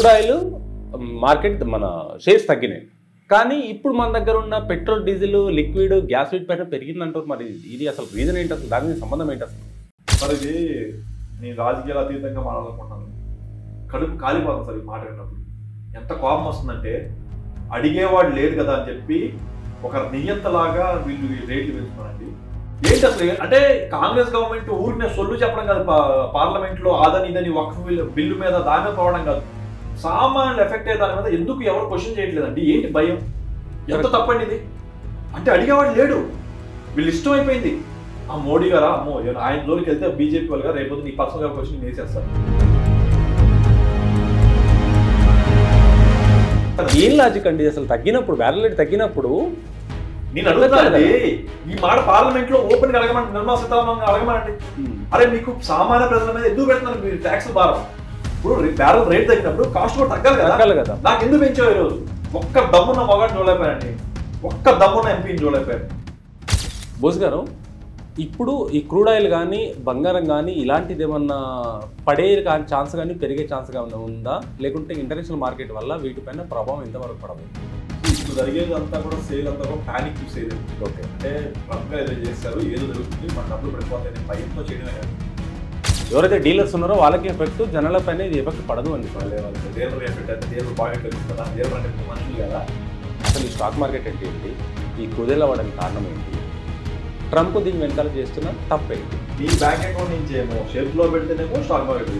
Crude oil market మన shares తగ్గినాయి. కానీ ఇప్పుడు మన దగ్గర ఉన్న పెట్రోల్, డీజిల్, లిక్విడ్, గ్యాస్ వీటి పైన పెరిగిందంటారు. మరి ఇది అసలు రీజన్ ఏంటి, అసలు దానికి సంబంధం ఏంటి అసలు? మరి ఇది నేను రాజకీయాలు అతీతంగా మాట్లాడుకుంటున్నాను. కడుపు కాలిపోతుంది సార్ ఈ మాట విన్నప్పుడు. ఎంత కోపం వస్తుందంటే అడిగేవాడు లేడు కదా అని చెప్పి ఒక నియంతలాగా వీళ్ళు రేట్లు పెంచుతున్నారండి. ఏంటి అసలు అంటే కాంగ్రెస్ గవర్నమెంట్ ఊరినే సొల్లు చెప్పడం కాదు, పార్లమెంట్లో ఆదని ఇదని వక్ఫ్ బిల్లు మీద దాని మీద పోవడం కాదు, సామాన్యులు ఎఫెక్ట్ అయ్యే దాని మీద ఎందుకు ఎవరు క్వశ్చన్ చేయట్లేదండి? ఏంటి భయం? ఎంత తప్పండి ఇది? అంటే అడిగేవాడు లేడు, వీళ్ళు ఇష్టం అయిపోయింది. ఆ మోడీ గారా, అమ్మో ఆయన జోలికి వెళ్తే బీజేపీ వాళ్ళు గారు రేపు నీ పర్సనల్గా క్వశ్చన్ వేసేస్తారు. ఏం లాజిక్ అండి అసలు? తగ్గినప్పుడు బ్యారెల్ రేట్ తగ్గినప్పుడు నేను అడుగుతానండి, ఈ మాట పార్లమెంట్ లో ఓపెన్ గా అడగమంటే, నిర్మలా సీతారామన్ అడగమనండి. అరే మీకు సామాన్య ప్రజల మీద ఎందుకు పెడుతున్నారు మీరు ట్యాక్స్ భారం? ఇప్పుడు బ్యారెల్ రేట్ తగ్గినప్పుడు కాస్ట్ కూడా తగ్గాలి కదా. నాకు ఎందుకు పెంచావు ఈ రోజు? ఒక్క దమ్మున్న మొగాడిని చూడలేకపోయానండి, ఒక్క దమ్మున్న ఎంపీని చూడలేకపోయాను. బోస్ గారు, ఇప్పుడు ఈ క్రూడ్ ఆయిల్ కానీ బంగారం కానీ ఇలాంటిది ఏమన్నా పడే కానీ ఛాన్స్ కానీ పెరిగే ఛాన్స్ కానీ ఉందా? లేకుంటే ఇంటర్నేషనల్ మార్కెట్ వల్ల వీటిపైన ప్రభావం ఎంతవరకు పడదు? ఇప్పుడు జరిగేదంతా కూడా సేల్ అంతా కూడా ప్యానిక్ సేల్. ఓకే, అంటే ట్రంప్ ఏదో చేస్తారు, ఏదో జరుగుతుంది, మన డబ్బులు పడిపోతాయి భయంతో చేయడమే. ఎవరైతే డీలర్స్ ఉన్నారో వాళ్ళకి ఎఫెక్ట్, జనాల పైన ఇది ఎఫెక్ట్ పడదు అండి. డీలర్ ఎఫెక్ట్ అయితే డీలర్ పాయింట్ కదా, డీలర్ అంటే మనుషులు కదా. అసలు ఈ స్టాక్ మార్కెట్ అంటే ఏంటి? ఈ కుదేలు అవ్వడానికి కారణం ఏంటి? ట్రంప్ దీన్ని వెనకాల చేస్తున్న తప్పేంటి? నీ బ్యాంక్ అకౌంట్ నుంచి ఏమో షేర్లో పెడితేనేమో స్టాక్ మార్కెట్,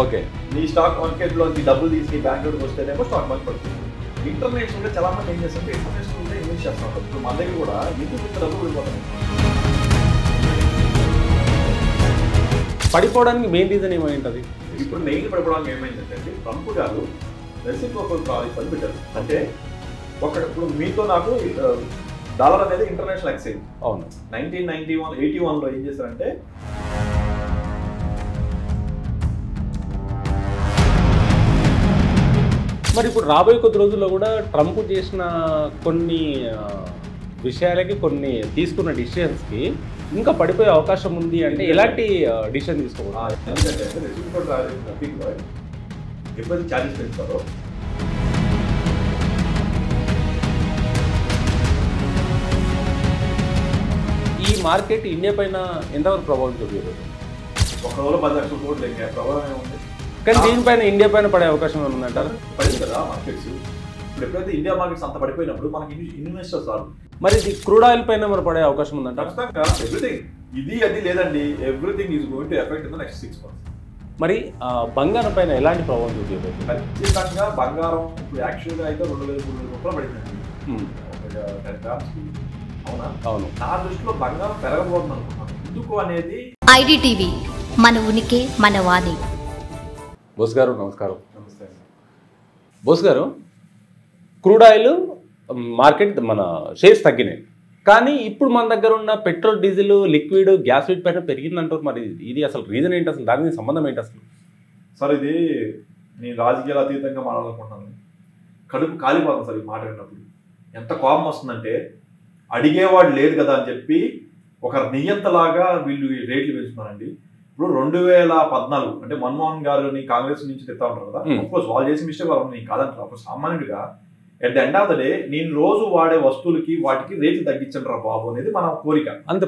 ఓకే, నీ స్టాక్ మార్కెట్లో డబ్బులు తీసి బ్యాంక్ అకౌంట్ వస్తేనేమో స్టాక్ మార్కెట్ పడుతుంది. ఇంటర్నేషనల్ గా చాలా మంది ఏం చేస్తుంటే ఇంటర్నేషనల్ గా ఇన్వెస్ట్ చేస్తున్నారు. ఇప్పుడు మన దగ్గర కూడా ఎందుకు ఇంత డబ్బులు పడిపోతున్నాయి? పడిపోవడానికి మెయిన్ రీజన్ ఏమైంటుంది? ఇప్పుడు మెయిన్ పడిపోవడానికి ఏమైందంటే ట్రంప్ గారు రెసిప్రోకల్ పని పెట్టారు. అంటే ఇప్పుడు మీతో నాకు డాలర్ అనేది ఇంటర్నేషనల్ ఎక్స్చేంజ్. అవును, 1981 ఏం చేశారంటే మరి ఇప్పుడు రాబోయే కొద్ది రోజుల్లో కూడా ట్రంప్ చేసిన కొన్ని విషయాలకి, కొన్ని తీసుకున్న డిసిషన్స్కి ఇంకా పడిపోయే అవకాశం ఉంది. అంటే ఎలాంటి డిసిషన్ తీసుకోవాలి? ఎందుకంటే ఎప్పుడైతే ఛార్జెస్ పెంచుతారో ఈ మార్కెట్ ఇండియా పైన ఎంతవరకు ప్రభావం చూపించదు? ఒక రోజులో 10 లక్షల కోట్లు ఇంకా ప్రభావం ఏముంది? కానీ దీనిపైన ఇండియా పైన పడే అవకాశం ఉందంటారు? పడింది కదా మార్కెట్స్. ఇప్పుడు ఎప్పుడైతే ఇండియా మార్కెట్స్ అంత పడిపోయినప్పుడు మనకి ఇన్వెస్టర్స్ రాదు. మరి ఇది క్రూడ్ ఆయిల్ పైన మరి పడే అవకాశం ఉందంట? ఖచ్చితంగా ఎవ్రీథింగ్ ఇది అది లేదండి, everything is going to effect in the next 6 months. మరి బంగారం పైన ఎలాంటి ప్రభావం చూపించదు? ఖచ్చితంగా బంగారం ఇప్పుడు యాక్చువల్గా అయితే 2,000-3,000 రూపాయలు పడిందండి 10 గ్రామ్స్కి. అవునా? అవును. నా దృష్టిలో బంగారం పెరగబోతుంది అనుకున్నాను. ఎందుకు అనేది ఐడిటీవీ మన ఉనికి మన వాణి. బోస్ గారు నమస్కారం. నమస్తే. బోస్ గారు, క్రూడ్ ఆయిల్ మార్కెట్ మన షేర్స్ తగ్గినాయి. కానీ ఇప్పుడు మన దగ్గర ఉన్న పెట్రోల్, డీజిల్, లిక్విడ్, గ్యాస్ వీటి పైన పెరిగిందంటారు. మరి ఇది అసలు రీజన్ ఏంటి, అసలు దానికి సంబంధం ఏంటి అసలు? సార్ ఇది నేను రాజకీయాలు అతీతంగా మాట్లాడుకుంటున్నాను. కడుపు కాలిపోతుంది సార్ ఈ మాట విన్నప్పుడు. ఎంత కోపం వస్తుందంటే అడిగేవాడు లేడు కదా అని చెప్పి ఒక నియంతలాగా వీళ్ళు రేట్లు పెంచుతున్నారండి. ఇప్పుడు 2014 అంటే మన్మోహన్ గారిని కాంగ్రెస్ నుంచి తెస్తా ఉంటారు కదా, అఫ్కోర్స్ వాళ్ళు చేసిన మిస్టేక్ వాళ్ళు నేను కాదంటారు. అప్పుడు సామాన్యుడిగా at the end of the day నేను రోజు వాడే వస్తువులకి వాటికి రేట్లు తగ్గించండి రా బాబు అనేది మన కోరిక. అంతే,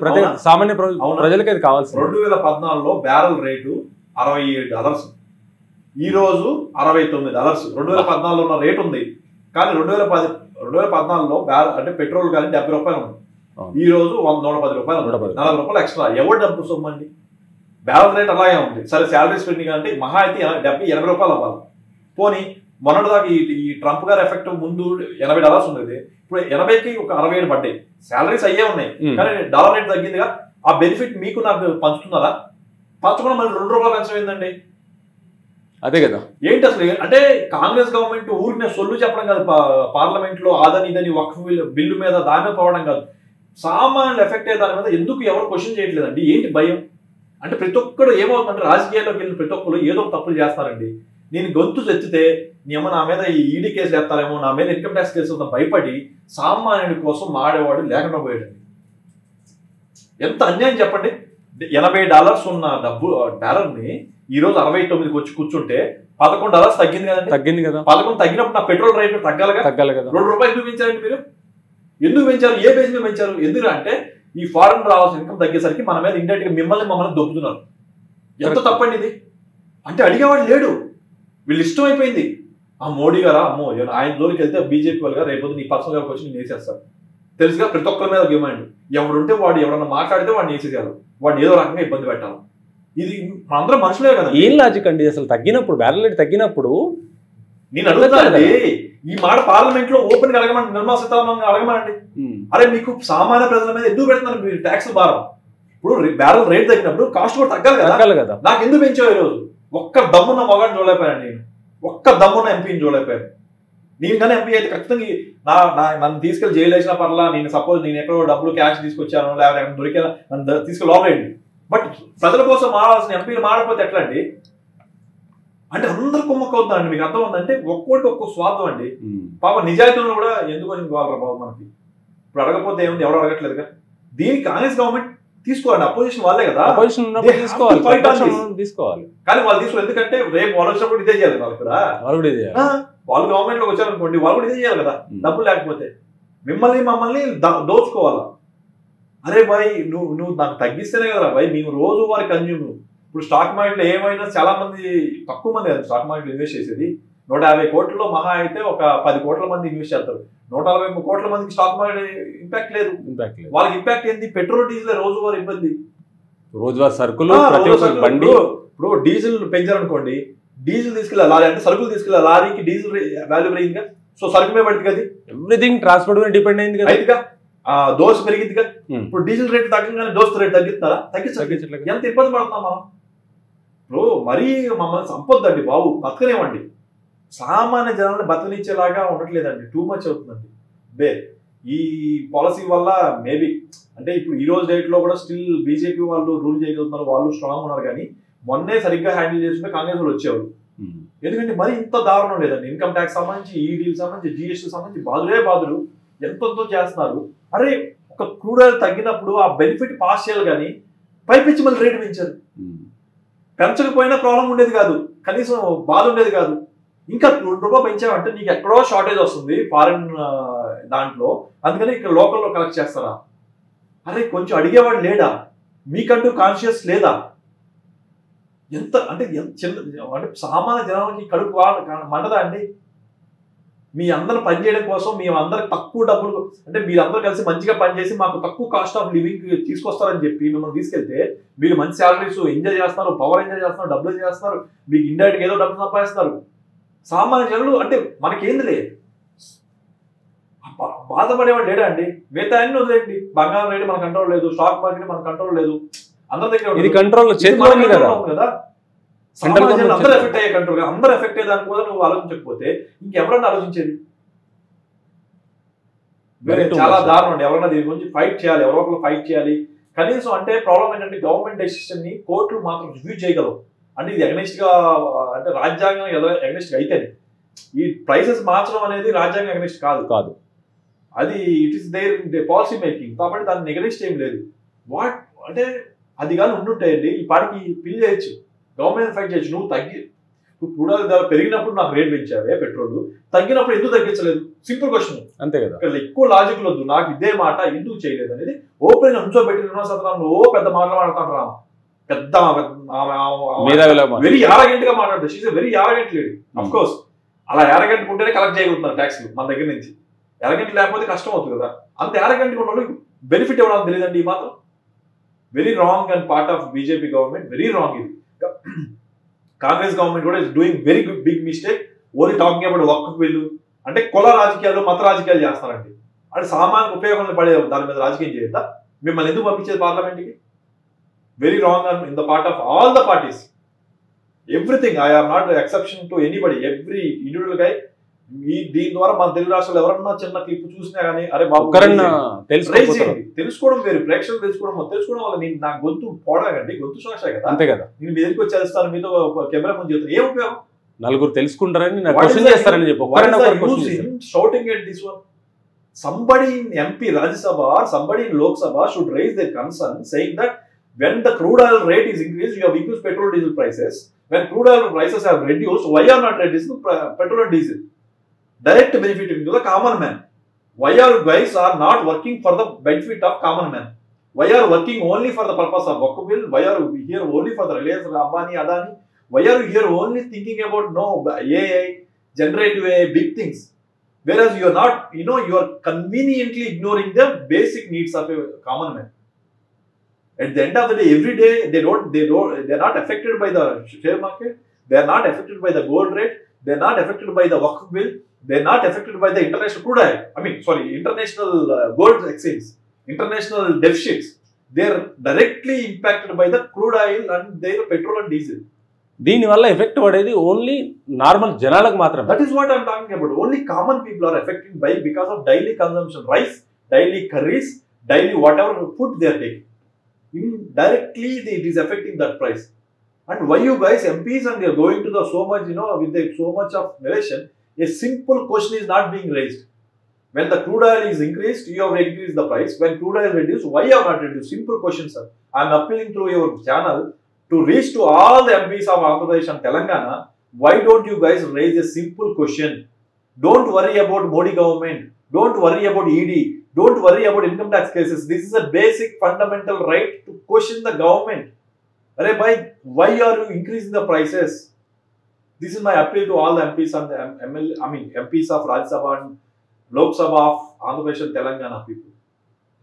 సామాన్య ప్రజలకి అది కావాల్సి. 2014లో బ్యారెల్ రేటు $67, ఈ రోజు $69. 2014లో ఉన్న రేటు ఉంది, కానీ 2014లో అంటే పెట్రోల్ కానీ 70 రూపాయలు ఉంది, ఈ రోజు 110 రూపాయలు, 40 రూపాయలు ఎక్స్ట్రా. ఎవరు డబ్బు సొమ్మండి? బ్యాలెన్స్ రేట్ అలాగే ఉంది. సరే శాలరీ స్పెండింగ్ అంటే మహా అయితే 70-80 రూపాయలు అవ్వాలి. పోనీ మొన్నటిదాకా ఈ ట్రంప్ గారి ఎఫెక్ట్ ముందు $80 ఉండేది, ఇప్పుడు 80కి ఒక 67 పడ్డాయి. శాలరీస్ అయ్యే ఉన్నాయి, కానీ డాలర్ రేట్ తగ్గిందిగా. ఆ బెనిఫిట్ మీకు నాకు పంచుతున్నారా? పంచకుండా మళ్ళీ ₹2 పెంచడం ఏందండి? అదే కదా. ఏంటి అసలు? అంటే కాంగ్రెస్ గవర్నమెంట్ ఊరినే సొల్లు చెప్పడం కాదు, పార్లమెంట్లో ఆదని ఇదని వక్ఫ్ బిల్లు మీద దాని మీద పోవడం కాదు, సామాన్యులు ఎఫెక్ట్ అయ్యే దాని మీద ఎందుకు ఎవరు క్వశ్చన్ చేయట్లేదండి? ఏంటి భయం? అంటే ప్రతి ఒక్కరు ఏమవుతుందంటే రాజకీయాల్లోకి వెళ్ళిన ప్రతి ఒక్కరు ఏదో తప్పులు చేస్తారండి. నేను గొంతు తెచ్చితే ఏమో నా మీద ఈడీ కేసు వేస్తారేమో, నా మీద ఇన్కమ్ ట్యాక్స్ కేసు భయపడి సామాన్యుడి కోసం మాడేవాడు లేకుండా పోయాడండి. ఎంత అన్యాయం చెప్పండి. $80 ఉన్న డాలర్ ని ఈ రోజు 69కి వచ్చి కూర్చుంటే $11 తగ్గింది కదండి. తగ్గింది కదా. 11 తగ్గినప్పుడు నా పెట్రోల్ రేట్ తగ్గాలి కదా. ₹2 ఎందుకు పెంచారండి మీరు? ఎందుకు పెంచారు? ఏ బేస్ మీద పెంచారు? ఎందుకు అంటే ఈ ఫారెన్ రావాల్సిన ఇన్కమ్ తగ్గేసరికి మన మీద ఇండైరెక్ట్ గా మమ్మల్ని దొబ్బుతున్నారు. ఎంత తప్పండి ఇది? అంటే అడిగేవాడు లేడు, వీళ్ళు ఇష్టమైపోయింది. ఆ మోడీ గారా, అమ్మో ఆయన జోలికి వెళ్తే బీజేపీ వాళ్ళు గారు రేపు నీ పర్సనల్ గా వచ్చి నేను వేసేస్తారు. తెలుసుగా ప్రతి ఒక్కరి మీద డిమాండ్. ఎవడుంటే వాడు ఎవరన్నా మాట్లాడితే వాడిని వేసేసేయాలి, వాడిని ఏదో రకంగా ఇబ్బంది పెట్టాలి. ఇది మనందరం మనుషులే కదా. ఏం లాజిక్ అండి అసలు? తగ్గినప్పుడు బ్యారెల్ రేట్ తగ్గినప్పుడు నేను అడుగుతానండి, ఈ మాట పార్లమెంట్ లో ఓపెన్ గా అడగమండి, నిర్మలా సీతారామన్ అడగమండి. అరే మీకు సామాన్య ప్రజల మీద ఎందుకు పెడుతున్నారు మీరు ట్యాక్స్ భారం? ఇప్పుడు బ్యారెల్ రేట్ తగ్గినప్పుడు కాస్ట్ కూడా తగ్గాలి కదా. నాకు ఎందుకు పెంచావు ఈ రోజు? ఒక్క దమ్మున్న మొగాడిని చూడలేకపోయాను నేను, ఒక్క దమ్మున్న ఎంపీని చూడలేకపోయాను. నేను కానీ ఎంపీ అయితే ఖచ్చితంగా నన్ను తీసుకెళ్లి జైలు వేసిన పర్లా, నేను సపోజ్ నేను ఎక్కడో డబ్బులు క్యాష్ తీసుకొచ్చాను లేకపోతే ఎక్కడ దొరికినా నన్ను తీసుకెళ్ళి లోపలేండి. బట్ ప్రజల కోసం మారాల్సిన ఎంపీలు మారకపోతే ఎట్లా అండి? అంటే అందరు కుమ్మక్కవుతుందండి. మీకు అర్థం ఉందంటే ఒక్కోటికి ఒక్కో స్వార్థం అండి. పాప నిజాయితీలో కూడా ఎందుకు కావాలరా బాబు మనకి? ఇప్పుడు అడగపోతే ఏముంది, ఎవరు అడగట్లేదుగా. దీనికి కాంగ్రెస్ గవర్నమెంట్ తీసుకోవాలి, అపోజిషన్ వాళ్ళే కదా, తీసుకోవాలి. కానీ వాళ్ళు తీసుకోవాలి. ఎందుకంటే రేపు వాళ్ళు వచ్చినప్పుడు ఇదే చేయాలి వాళ్ళు కూడా. వాళ్ళు గవర్నమెంట్ లోకి వచ్చారనుకోండి, వాళ్ళు కూడా ఇదే చేయాలి కదా. డబ్బులు లేకపోతే మమ్మల్ని దోచుకోవాలా? అరే భాయ్ నువ్వు నాకు తగ్గిస్తేనే కదరా భాయ్ మేము రోజు వారి కన్జ్యూమ్. ఇప్పుడు స్టాక్ మార్కెట్ లో ఏమైనా చాలా మంది, తక్కువ మంది స్టాక్ మార్కెట్ ఇన్వెస్ట్ చేసేది. 150 కోట్లలో మహా అయితే ఒక 10 కోట్ల మంది ఇన్వెస్ట్ చేస్తారు. 140 కోట్ల మందికి స్టాక్ మార్కెట్ ఇంపాక్ట్ లేదు. వాళ్ళకి ఇంపాక్ట్ ఏంటి? పెట్రోల్ డీజిల్ రోజువారీ ఇబ్బంది, రోజువారీ సరుకులు. ఇప్పుడు డీజిల్ పెంచారనుకోండి, డీజిల్ తీసుకెళ్ళాలి లారీ, అంటే సరుకులు తీసుకెళ్ళాలి లారీకి డీజిల్ వాల్యూ పెరిగిందిగా. సో సరుకు మీద పడుతుంది కదా, ఎవ్రీథింగ్ ట్రాన్స్పోర్ట్ మీద డిపెండ్ అయింది కదా. అయితేగా దోశ పెరిగిందిగా. ఇప్పుడు డీజిల్ రేట్ తగ్గగానే దోశ రేట్ తగ్గిస్తారా? తగ్గించట్లేదు. ఎంత ఇబ్బంది పడుతున్నాం మనం. ఇప్పుడు మరీ మమ్మల్ని సంపొద్దండి బాబు, బతకనేవ్వండి. సామాన్య జనాలను బతకనిచ్చేలాగా ఉండట్లేదండి, టూ మచ్ అవుతుందండి. ఈ పాలసీ వల్ల మేబీ అంటే ఇప్పుడు ఈ రోజు డేట్ లో కూడా స్టిల్ బీజేపీ వాళ్ళు రూల్ చేయగలుగుతున్నారు, వాళ్ళు స్ట్రాంగ్ ఉన్నారు. కానీ మొన్నే సరిగ్గా హ్యాండిల్ చేస్తుంటే కాంగ్రెస్ వాళ్ళు వచ్చేవారు. ఎందుకంటే మరి ఇంత దారుణం లేదండి. ఇన్కమ్ ట్యాక్స్ సంబంధించి, ఈడీకి సంబంధించి, జిఎస్టీ సంబంధించి బాధులు ఎంతో చేస్తున్నారు. అరే ఒక క్రూడ్ ఆయిల్ తగ్గినప్పుడు ఆ బెనిఫిట్ పాస్ చేయాలి, కానీ పైపించి మళ్ళీ రేటు పెంచారు. పెంచకపోయినా ప్రాబ్లం ఉండేది కాదు, కనీసం బాధ ఉండేది కాదు. ఇంకా ₹2 పెంచామంటే నీకు ఎక్కడో షార్టేజ్ వస్తుంది ఫారిన్ దాంట్లో, అందుకని ఇక్కడ లోకల్లో కలెక్ట్ చేస్తారా? అరే కొంచెం అడిగేవాడు లేడా? మీకంటూ కాన్షియస్ లేదా? ఎంత అంటే అంటే సామాన్య జనాలకి కడుపు మండదా అండి? మీ అందరూ పనిచేయడం కోసం మేమందరికి తక్కువ డబ్బులు, అంటే మీరందరూ కలిసి మంచిగా పనిచేసి మాకు తక్కువ కాస్ట్ ఆఫ్ లివింగ్ తీసుకొస్తారని చెప్పి మిమ్మల్ని తీసుకెళ్తే మీరు మంచి శాలరీస్ ఎంజాయ్ చేస్తున్నారు, పవర్ ఎంజాయ్ చేస్తున్నారు, డబ్బులు చేస్తున్నారు, మీకు ఇండైరెక్ట్ ఏదో డబ్బులు సంపాదిస్తున్నారు. సామాన్య జనులు అంటే మనకేందిలే బాధపడేవాడు లేడా అండి? మిగతా అన్ని వదిలేండి, బంగారం రేటు మన కంట్రోల్ లేదు, స్టాక్ మార్కెట్ మన కంట్రోల్ లేదు, అందరి దగ్గర ఇది కంట్రోల్ కదా. అందరూ ఎఫెక్ట్ అయ్యే కంట్రోల్, అందరూ ఎఫెక్ట్ అయ్యే దాని కూడా నువ్వు ఆలోచించకపోతే ఇంకెవరన్నా ఆలోచించేది? చాలా దారుణం అండి. ఎవరన్నా దీని గురించి ఫైట్ చేయాలి, ఎవరో ఒకరు ఫైట్ చేయాలి కనీసం. అంటే ప్రాబ్లం ఏంటంటే గవర్నమెంట్ డెసిషన్ ని కోర్టులు మాత్రం రివ్యూ చేయగలవు. అంటే ఇది ఎగనెస్ట్ గా, అంటే రాజ్యాంగం ఎగనెస్ట్ గా అయితేనే. ఈ ప్రైసెస్ మార్చడం అనేది రాజ్యాంగం ఎగనెస్ట్ కాదు, అది it is their policy making. కాబట్టి దాన్ని ఎగనెస్ట్ ఏం లేదు. వాట్ అంటే అది కానీ ఉండుంటాయండి ఈ పాటికి పిల్ చేయొచ్చు, గవర్నమెంట్ ఫైట్ చేయొచ్చు. నువ్వు క్రూడ్ ఆయిల్ ధర పెరిగినప్పుడు నాకు రేట్ పెంచావే పెట్రోల్, తగ్గినప్పుడు ఎందుకు తగ్గించలేదు? సింపుల్ క్వశ్చన్, అంతే కదా. ఇక్కడ ఎక్కువ లాజిక్ వద్దు. నాకు ఇదే మాట ఎందుకు చేయలేదు అనేది ఓపెన్ ఉంచోబెట్టి నిర్మలా సీతారామన్ పెద్ద మాటలు మాట్లాడతాడు రామ, పెద్ద వెరీ యారగెంట్ గా మాట్లాడతాడు. She's very arrogant lady. Of course అలా యారగెంట్ ఉంటేనే కలెక్ట్ చేయగలుగుతున్నారు ట్యాక్స్లు మన దగ్గర నుంచి. యారగెంట్ లేకపోతే కష్టం అవుతుంది కదా. అంత యారగెంట్ ఉన్న వాళ్ళు బెనిఫిట్ ఇవ్వడానికి తెలియదండి. ఈ మాత్రం very wrong and part of BJP government, very wrong ఇది. కాంగ్రెస్ గవర్నమెంట్ కూడా is doing very big mistake. Only talking about వక్ఫ్ బిల్లు అంటే కుల రాజకీయాలు, మత రాజకీయాలు చేస్తారండి. అంటే సామాన్య ఉపయోగం పడే దాని మీద రాజకీయం చేయొద్దా? మిమ్మల్ని ఎందుకు పంపించేది పార్లమెంట్కి? Very wrong and in the part of all the parties. Everything, I am not exception to anybody, every individual guy. దీని ద్వారా మన తెలుగు రాష్ట్రాలు ఎవరన్నా చిన్న క్లిప్ చూసినా కానీ అరే బాబు తెలుసుకోవడం వేరు, ప్రేక్షకులు తెలుసుకోవడం వల్ల నేను నా గొంతు పోవడాకండి, గొంతు శ్వాస కదా, అంతే కదా. నేను మీ దగ్గరికి వచ్చేస్తాను, మీతో కెమెరా ముందు చెప్తాను, ఏం ఉపయోగం? నలుగురు తెలుసుకుంటారని shouting at this one. Somebody in MP Rajya Sabha or somebody in Lok Sabha should raise their concern saying that When the crude oil rate is increased, you have increased petrol diesel prices. When crude oil prices have reduced, why are not reducing petrol and diesel? Direct benefiting to the common man. Why are you guys are not working for the benefit of common man? Why are you working only for the purpose of Wakbil? Why are you here only for the Reliance, Ambani, Adani? Why are you here only thinking about AI, generative AI, big things? Whereas you are not, you are conveniently ignoring the basic needs of a common man. At the end of the day, every day they are not affected by the share market. They are not affected by the gold rate. They are not affected by the Waqf bill. They are not affected by the international crude oil. International gold exchange, international deficits. They are directly impacted by the crude oil and their petrol and diesel. దీని వల్ల effect పడేది only normal జనాలకు మాత్రమే. That is what I am talking about. Only common people are affected because of daily consumption, rice, daily curries, daily whatever food they are taking. Indirectly, it is affecting that price. And why you guys MPs and you are going to the so much, with so much of narration, a simple question is not being raised. When the crude oil is increased, you have increased the price. When crude oil is reduced, why you have not reduced? Simple question, sir. I am appealing through your channel to reach to all the MPs of Andhra Pradesh and Telangana. Why don't you guys raise a simple question? Don't worry about Modi government. Don't worry about ED. Don't worry about income tax cases. This is a basic fundamental right to question the government. Why are you increasing the prices? This is my appeal to all the MPs and the MPs of Rajya Sabha and Lok Sabha of Andhra Pradesh and Telangana people.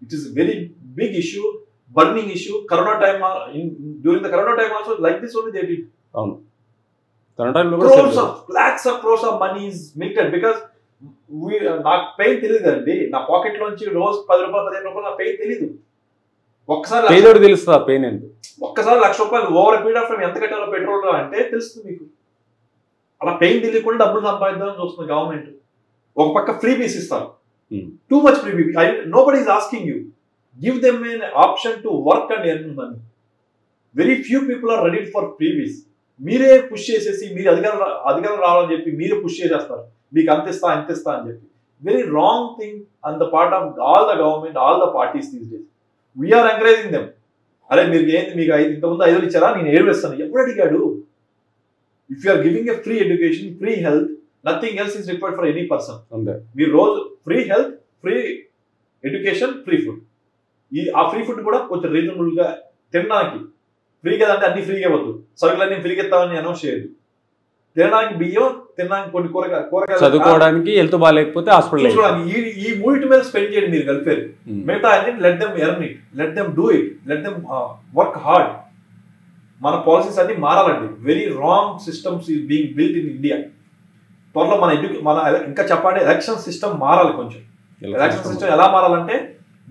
It is a very big issue, burning issue. Corona time, during the Corona time also, like this only they did. Lakhs of crores of money is melted because నాకు pain తెలియదండి. నా pocket లోంచి రోజు 10 రూపాయలు 15 రూపాయలు నా pain తెలియదు. ఒక్కసారి తెలుస్తుంది పెయిన్ ఏంటి. ఒక్కసారి ₹1,00,000 ఓవర్ పీరియడ్ ఆఫ్ టైం ఎంత కట్టాలో పెట్రోల్ అంటే తెలుస్తుంది మీకు. అలా పెయిన్ తెలియకుండా డబ్బులు సంపాదిద్దామని చూస్తుంది గవర్నమెంట్. ఒక పక్క ఫ్రీ బీస్ ఇస్తారు. Too much freebie. Nobody is asking you. Give them an option to work and earn money. Very few people are ready for freebies. మీరే పుష్ చేసేసి మీరు అధికారం రావాలని చెప్పి మీరే పుష్ చేసేస్తారు. మీకు అంత ఇస్తా అని చెప్పి. Very wrong thing on the part of all the government, all the parties these days. We're encouraging them. అరే మీకు మీకు ఇంతకుముందు 5 ఇచ్చారా, నేను 7 ఇస్తాను. ఎప్పుడు అడిగాడు? If you are giving a free education, free health, nothing else is required for any person. మీరు రోజు free health, free education, free food. ఆ ఫ్రీ ఫుడ్ కూడా కొంచెం రీజనబుల్ గా తినడానికి ఫ్రీ కదంటే అన్ని ఫ్రీగా వద్దు. సరుకులన్నీ ఫ్రీగా ఇస్తామని అనౌన్స్ చేయదు. తినడానికి బియ్యం, తినడానికి కొన్ని కూరగాయలు, చదువుకోవడానికి హెల్త్ బాగాలేకపోతే హాస్పిటల్. ఈ మూడు మీద స్పెండ్ చేయండి మీరు కలిపారు. మిగతా అన్ని let them earn it, let them do it, let them work hard. మన పాలసీస్ అన్ని మారాలండి. Very wrong systems is being built in India. త్వరలో మన ఇంకా చెప్పాలంటే ఎలక్షన్ సిస్టమ్ మారాలి కొంచెం. ఎలక్షన్ సిస్టమ్ ఎలా మారాలంటే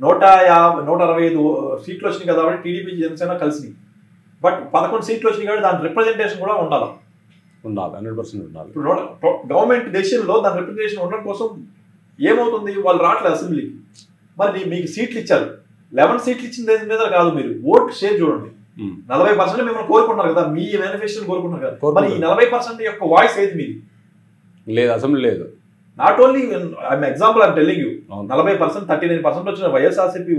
165 సీట్లు వచ్చినాయి కదా కాబట్టి టీడీపీ జనసేన కలిసినాయి. బట్ 11 సీట్లు వచ్చినాయి కాబట్టి దాని రిప్రజెంటేషన్ కూడా ఉండాలి. 100% ఉండాలి. ఇప్పుడు గవర్నమెంట్ దేశంలో దాని రిప్రజెంటేషన్ ఉండడం కోసం ఏమవుతుంది, వాళ్ళు రావట్లేదు అసెంబ్లీకి. మరి మీకు సీట్లు ఇచ్చారు, 11 సీట్లు ఇచ్చిన దేని మీద కాదు. మీరు ఓట్ షేర్ చూడండి. 40% మిమ్మల్ని కోరుకుంటున్నారు కదా, మీ మేనిఫెస్టోని కోరుకుంటున్నారు కదా. మరి ఈ 40% యొక్క వాయిస్ ఏది మీది? లేదు, అసెంబ్లీ లేదు. Not only example I'm telling you, 40% 39% వచ్చిన వైఎస్ఆర్సీపీ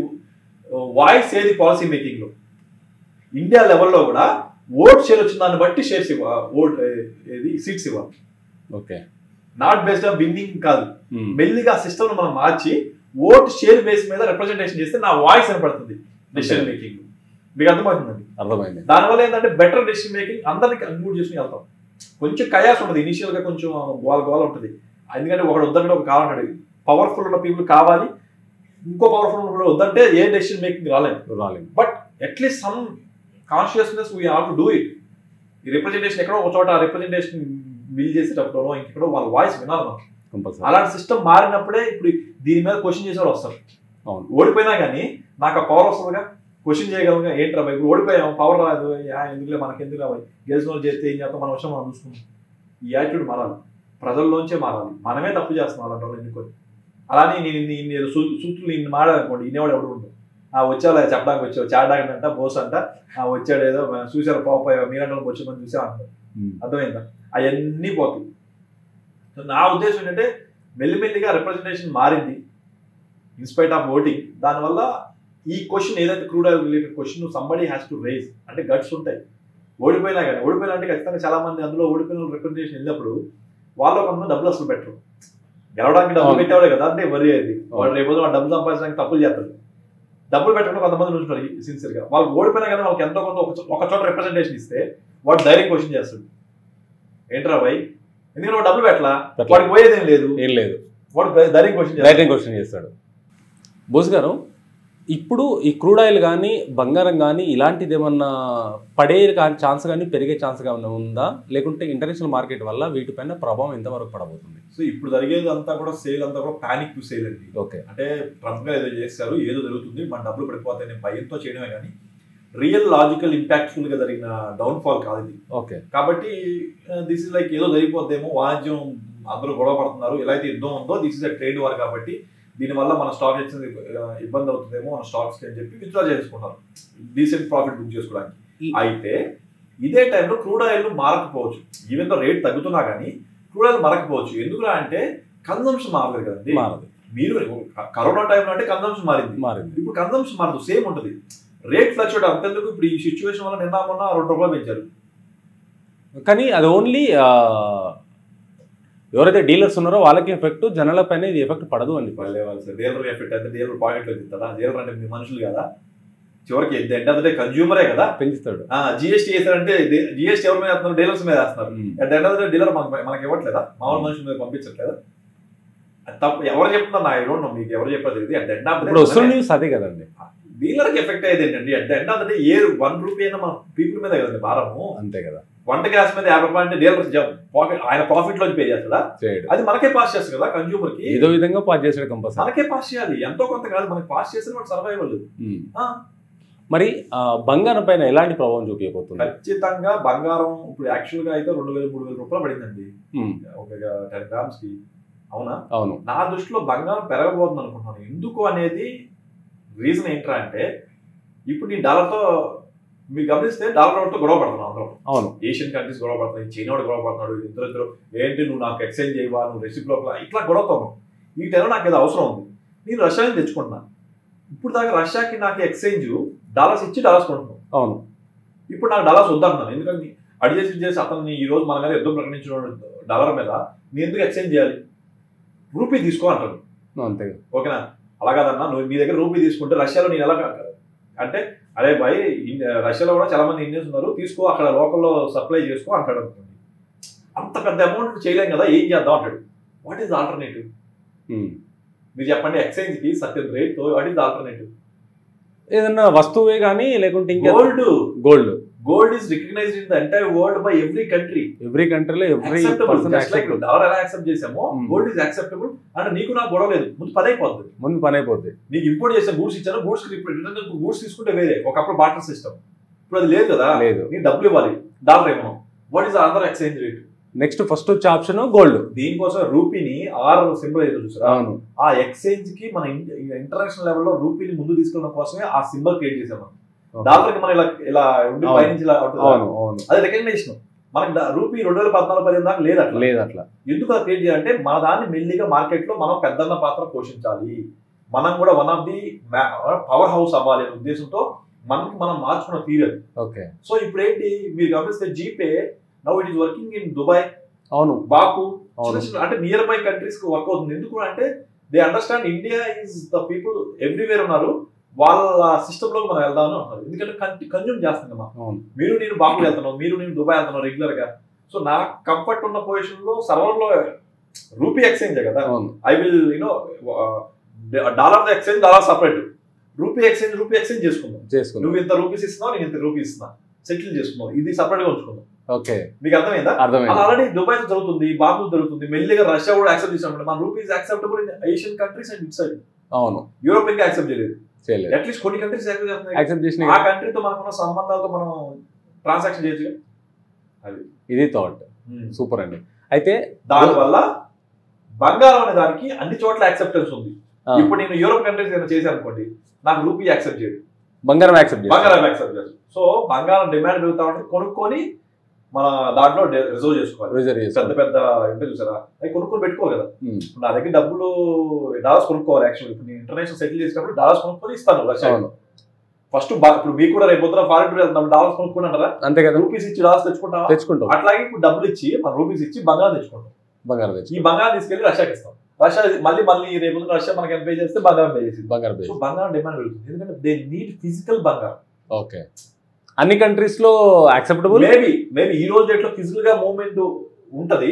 వాయిస్ ఏది పాలసీ మేకింగ్ లో? ఇండియా లెవెల్లో కూడా ఓట్ షేర్ వచ్చిన దాన్ని బట్టి షేర్స్ సీట్స్ ఇవ్వాలి. Okay, not based on winnowing కాదు. మెల్లిగా సిస్టమ్ మనం మార్చి ఓట్ షేర్ బేస్ మీద రిప్రజెంటేషన్ చేస్తే నా వాయిస్ కనపడుతుంది డెసిషన్ మేకింగ్. మీకు అర్థమవుతుందండి? అర్థమైంది. దానివల్ల ఏంటంటే బెటర్ డెసిషన్ మేకింగ్ అందరినీ కన్క్లూడ్ చేసుకుని వెళ్తాం. కొంచెం కయాస్ ఉంటుంది ఇనిషియల్ గా, కొంచెం గోల ఉంటుంది. ఎందుకంటే ఒకడు వద్దంటే ఒక కావాలంటాడు. పవర్ఫుల్ ఉన్న పీపుల్ కావాలి, ఇంకో పవర్ఫుల్ ఉన్న వద్దంటే ఏ డెసిషన్ మేకింగ్ రాలేదు. But at least some consciousness we have to do it. ఈ రిప్రజెంటేషన్ ఎక్కడో ఒక చోట రిప్రజెంటేషన్ బిల్ చేసేటప్పుడు ఇంకెక్కడో వాళ్ళ వాయిస్ వినాలి మనం. అలాంటి సిస్టమ్ మారినప్పుడే ఇప్పుడు దీని మీద క్వశ్చన్ చేసేవారు వస్తారు. ఓడిపోయినా కానీ నాకు ఆ పవర్ వస్తుందిగా, క్వశ్చన్ చేయగలంగా. ఏంట్రా ఇప్పుడు ఓడిపోయాం, పవర్ రాదు, ఎందుకులే మనకెందుకు రావాలి, గెలిచిన వాళ్ళు చేస్తే ఏం చేస్తాం, మన విషయం మనం చూసుకుంటాం. ఈ యాటిట్యూడ్ మారాలి, ప్రజల్లోంచే మారాలి. మనమే తప్పు చేస్తున్నాం అలాంటి వాళ్ళు ఎన్నుకొని. అలానే నేను సూత్రులు ఇన్ని మాడాలనుకోండి, ఇన్నేవాడు ఎవడు ఉండదు. వచ్చావు చెప్పడానికి వచ్చావు, చాడడానికి అంట, బోస్ అంట, వచ్చాడు ఏదో చూసారు పోపోయా మీరంటే వచ్చామని చూసా అంటారు. అర్థమైందా? అవన్నీ పోతాయి. నా ఉద్దేశం ఏంటంటే మెల్లిమెల్లిగా రిప్రజెంటేషన్ మారింది ఇన్స్పైట్ ఆఫ్ ఓటింగ్. దానివల్ల ఈ క్వశ్చన్ ఏదైతే crude oil related question somebody has to raise, అంటే గట్స్ ఉంటాయి. ఓడిపోయినా అంటే ఖచ్చితంగా చాలా మంది అందులో ఓడిపోయిన రిప్రజెంటేషన్ వెళ్ళినప్పుడు వాళ్ళు కొంతమంది డబ్బులు అసలు పెట్టరు. గెలవడానికి డబ్బులు పెట్టేవాడే కదా అంటే వరి అయ్యేది. వాళ్ళు రేపు డబ్బులు సంపాదించడానికి తప్పులు చేస్తారు. డబ్బులు పెట్టకుండా కొంతమంది ఉంటున్నారు సిన్సియర్గా. వాళ్ళు ఓడిపోయినా కానీ వాళ్ళకి ఎంతో కొంత ఒక చోట రిప్రజెంటేషన్ ఇస్తే వాడు ధైర్యం క్వశ్చన్ చేస్తాడు, ఏంట్రా భయ్, ఎందుకంటే వాడు డబ్బులు పెట్టలా, వాడికి పోయేది ఏం లేదు, వాడు ధైర్యం క్వశ్చన్ చేస్తాడు. బోస్ గారు, ఇప్పుడు ఈ క్రూడ్ ఆయిల్ కానీ బంగారం కానీ ఇలాంటిది ఏమన్నా పడే ఛాన్స్ కానీ పెరిగే ఛాన్స్ కానీ ఉందా, లేకుంటే ఇంటర్నేషనల్ మార్కెట్ వల్ల వీటిపైన ప్రభావం ఎంతవరకు పడబోతుంది? సో ఇప్పుడు జరిగేది అంతా కూడా సేల్ అంతా కూడా పానిక్ టు సేల్ అండి. ఓకే, అంటే ట్రంప్ గారు ఏదో చేస్తారు, ఏదో జరుగుతుంది, మన డబ్బులు పడిపోతాయని భయంతో చేయడమే కానీ రియల్ లాజికల్ ఇంపాక్ట్ఫుల్ గా జరిగిన డౌన్ఫాల్ కాదు ఇది. ఓకే, కాబట్టి దిస్ ఇస్ లైక్ ఏదో జరిగిపోద్దేమో, వాణిజ్యం అందరూ గొడవ పడుతున్నారు, ఎలా అయితే యుద్ధం ఉందో this is a trade war, కాబట్టి దీనివల్ల మన స్టాక్ ఎక్స్చేంజ్ ఇబ్బంది అవుతుందేమో మన స్టాక్స్ అని చెప్పి విత్డ్రా చేసుకుంటారు డీసెంట్ ప్రాఫిట్ బుక్ చేసుకోవడానికి. అయితే ఇదే టైంలో క్రూడ్ ఆయిల్ మారకపోవచ్చు, ఈవెన్ తో రేట్ తగ్గుతున్నా కానీ క్రూడ్ ఆయిల్ మారకపోవచ్చు. ఎందుకు అంటే కన్సంప్షన్ మారలేదు కదండి. మీరు కరోనా టైంలో అంటే కన్సంప్షన్ మారింది, ఇప్పుడు కన్సంప్షన్ మారదు, సేమ్ ఉంటుంది. రేట్ ఫ్లక్చుయేట్ అంతెందుకు, ఇప్పుడు ఈ సిచ్యువేషన్ వల్ల నిన్న మొన్న ₹2 పెంచారు. కానీ అది ఓన్లీ ఎవరైతే డీలర్స్ ఉన్నారో వాళ్ళకి ఎఫెక్ట్, జనాల పైన ఇది ఎఫెక్ట్ పడదు అని. డీలర్ ఎఫెక్ట్ అంటే డీలర్ పాకెట్లో తింటారా? డీలర్ అంటే మీ మనుషులు కదా, చివరికి ఎండ్ ఆఫ్ ద డే కన్జ్యూమరే కదా పెంచుతాడు. జిఎస్టీ వేస్తారంటే జిఎస్టీ ఎవరి మీద వేస్తున్నారు? డీలర్స్ మీద వేస్తున్నారు. End of the day dealer మనకి ఇవ్వట్లేదా? మామూలు మనుషుల మీద పంపించట్లేదా? తప్ప ఎవరు చెప్తున్నారు? నా ఐడోంట్ నో, మీకు ఎవరు చెప్పలేదు. ఎండ్ ఆఫ్ ద డే వస్తున్న న్యూస్ అదే కదండి, డీలర్కి ఎఫెక్ట్ అయ్యేది ఏంటండి? ఎండ్ ఆఫ్ ద డే ఏ ₹1 అయినా మన పీపుల్ మీద కదండి భారము. అంతే కదా. వంట గ్యాస్ మీద ₹50 అంటే డీలర్ పాకెట్ ఆయన ప్రాఫిట్ లోకి పే చేస్తాడా? అది మనకే పాస్ చేస్తారు కదా, కన్జ్యూమర్ కి ఏదో విధంగా పాస్ చేసాడు, కంపల్సరీ మనకే పాస్ చేయాలి. ఎంతో కొంత కాదు, మనకి పాస్ చేసిన వాడు సర్వైవల్. మరి బంగారం పైన ఎలాంటి ప్రభావం చూపించబోతుంది? ఖచ్చితంగా బంగారం ఇప్పుడు యాక్చువల్ గా అయితే ₹2,000-3,000 పడిందండి ఒక 10 గ్రామ్స్ కి. అవునా? అవును. నా దృష్టిలో బంగారం పెరగబోతుంది అనుకుంటున్నాను. ఎందుకు అనేది రీజన్ ఏంట్రా అంటే, ఇప్పుడు నేను డాలర్తో మీరు గమనిస్తే డాలర్తో గొడవ పడుతున్నాం అందరం. అవును, ఏషియన్ కంట్రీస్ గొడవ పడుతున్నాయి, చైనా వాడు గొడవ పడుతున్నాడు, ఇద్దరు ఏంటి నువ్వు నాకు ఎక్స్చేంజ్ చేయవా, నువ్వు రెసిప్రోకల్, ఇట్లా గొడవతాను. ఈ టైంలో నాకు ఏదో అవసరం ఉంది, నేను రష్యా నుంచి తెచ్చుకుంటున్నాను. ఇప్పుడు దాకా రష్యాకి నాకు ఎక్స్చేంజ్ డాలర్స్ ఇచ్చి డాలర్స్ కొంటున్నాను. అవును, ఇప్పుడు నాకు డాలర్స్ వద్దంటున్నాను. ఎందుకంటే అడిగేసి అతన్ని ఈ రోజు మన మీద యుద్ధం ప్రకటించిన డాలర్ మీద నేను ఎందుకు ఎక్స్చేంజ్ చేయాలి? రూపీ తీసుకో అంటాను. అంతే, ఓకేనా? అలా కాదన్నా, నువ్వు మీ దగ్గర రూపీ తీసుకుంటే రష్యాలో నేను ఎలా అంటే, అరే భాయ్ రష్యాలో కూడా చాలా మంది ఇండియన్స్ ఉన్నారు, తీసుకో అక్కడ లోకల్లో సప్లై చేసుకో అంటాడు. అనుకోండి, అంత పెద్ద అమౌంట్ చేయలేం కదా, ఏం చేద్దాం అంటాడు. What is alternative? మీరు చెప్పండి, ఎక్స్చేంజ్ కి సర్టెన్ రేట్ తో వాట్ ఈస్ ఆల్టర్నేటివ్? ఏదన్నా వస్తువే కానీ లేకుంటే gold is recognized in the entire world by every country. Every కంట్రీలో ఎవ్రీ పర్సన్ డాలర్ ఎలా యాక్సెప్ట్ చేసామో గోల్డ్ ఈస్ యాక్సెప్టబుల్. అంటే నీకు నాకు గొడవ లేదు, ముందు పని అయిపోద్ది. నీకు ఇంపోర్ట్ చేసే గూడ్స్ ఇచ్చాను, గూడ్స్ తీసుకుంటే వేరే, ఒకప్పుడు బాటర్ సిస్టమ్, ఇప్పుడు అది లేదు కదా. నీ డబ్బులు ఇవ్వాలి, డాలర్ ఏమో. What is other exchange rate? Next first వచ్చే ఆప్షన్ గోల్డ్. దీనికోసం రూపీని సింబల్ అయితే చూసారా, ఆ ఎక్స్చేంజ్ కి మన ఇంటర్నేషనల్ లెవెల్లో రూపీని ముందు తీసుకెళ్ళడం కోసమే ఆ సింబల్ క్రియేట్ చేసాము. డాలర్ కి మనం ఇలా ఉండి పైనుంచి అది రికగ్నేషన్. మనకి రూపీ 2014-15 దాకా లేదు అట్లా. ఎందుకు అది క్రియేట్ చేయాలంటే మన దాన్ని మెల్లిగా మార్కెట్ లో మనం పెద్దన్న పాత్ర పోషించాలి, మనం కూడా one of the power house అవ్వాలి అనే ఉద్దేశంతో మనకి మనం మార్చుకున్న తీరదు. ఓకే, సో ఇప్పుడు ఏంటి మీరు గమనిస్తే GPay now it is working in Dubai, అవును, బాకు, అంటే నియర్ బై కంట్రీస్ కి వర్క్ అవుతుంది. ఎందుకు అంటే they understand India is the people everywhere ఉన్నారు, వాళ్ళ సిస్టమ్ లోకి మనం వెళ్దామని అంటారు. ఎందుకంటే కన్జ్యూమ్ చేస్తున్నాం, మీరు నేను బాకు వెళ్తున్నాం, మీరు నేను దుబాయ్ వెళ్తున్నాం రెగ్యులర్ గా. సో నా కంఫర్ట్ ఉన్న పొజిషన్ లో సర్వర్ లో రూపీ ఎక్స్చేంజ్ కదా, I will dollar exchange, dollar separate, rupee exchange చేసుకుందాం. నువ్వు ఇంత రూపీస్ ఇస్తున్నావు, నేను ఇంత రూపీస్ ఇస్తున్నా, సెటిల్ చేసుకున్నావు, ఇది సపరేట్ గా ఉంచుకుందాం. ఓకే, మీకు అర్థమైందా? ఆల్రెడీ దుబాయ్ జరుగుతుంది, బాకు జరుగుతుంది, మెల్లిగా రష్యా కూడా యాక్సెప్ట్ చేసినప్పుడు మన rupees acceptable in Asian countries and it side. అవును, యూరోపియన్ కి యాక్సెప్ట్ చేయలేదు, అట్లీస్ట్ కొన్ని కంట్రీస్ యాక్సెప్ట్ చేస్తున్నాయి. ఆ కంట్రీతో మనకున్న సంబంధాలతో మనం ట్రాన్సాక్షన్ చేయొచ్చు. అది ఇది థాట్. సూపర్ అండి. అయితే దానివల్ల బంగారం అనే దానికి అన్ని చోట్ల యాక్సెప్టెన్స్ ఉంది. ఇప్పుడు నేను యూరోప్ కంట్రీస్ ఏమైనా చేశాను అనుకోండి, నాకు రూపీ యాక్సెప్ట్ చేయదు, బంగారం యాక్సెప్ట్ చేస్తాను. సో బంగారం డిమాండ్ పెరుగుతా ఉంటుంది, కొనుక్కొని మన దాంట్లో రిజర్వ్ చేసుకోవాలి. రిజర్వ్ పెద్ద అంటే చూసారా అవి కొనుక్కొని పెట్టుకోవాలి కదా. నా దగ్గర డబ్బులు డాలర్స్ కొనుక్కోవాలి. యాక్చువల్లీ ఇప్పుడు నేను ఇంటర్నేషనల్ సెటిల్ చేసినప్పుడు డాలర్స్ కొనుక్కొని ఇస్తాను రష్యాలో. ఫస్ట్ ఇప్పుడు మీకు కూడా రేపు పొద్దున ఫారెన్ టూర్ వెళ్తాం, డాలర్స్ కొనుక్కొని అంటారా? అంతే కదా, రూపీస్ ఇచ్చి డాలర్స్ తెచ్చుకుంటాం. అట్లాగే ఇప్పుడు డబ్బులు ఇచ్చి మన రూపీస్ ఇచ్చి బంగారం తెచ్చుకుంటాం. ఈ బంగారం తీసుకెళ్లి రష్యాకి ఇస్తాం. రష్యా మళ్ళీ రేపు రష్యా మనకి ఎంత పే చేస్తే బంగారం పే చేసి బంగారం డిమాండ్ పెరుగుతుంది. ఎందుకంటే దే నీడ్ ఫిజికల్ బంగారం. ఓకే, అన్ని కంట్రీస్ లో యాక్సెప్టబుల్. మేబీ ఈ రోజు డేట్ లో ఫిజికల్ గా మూవ్మెంట్ ఉంటది.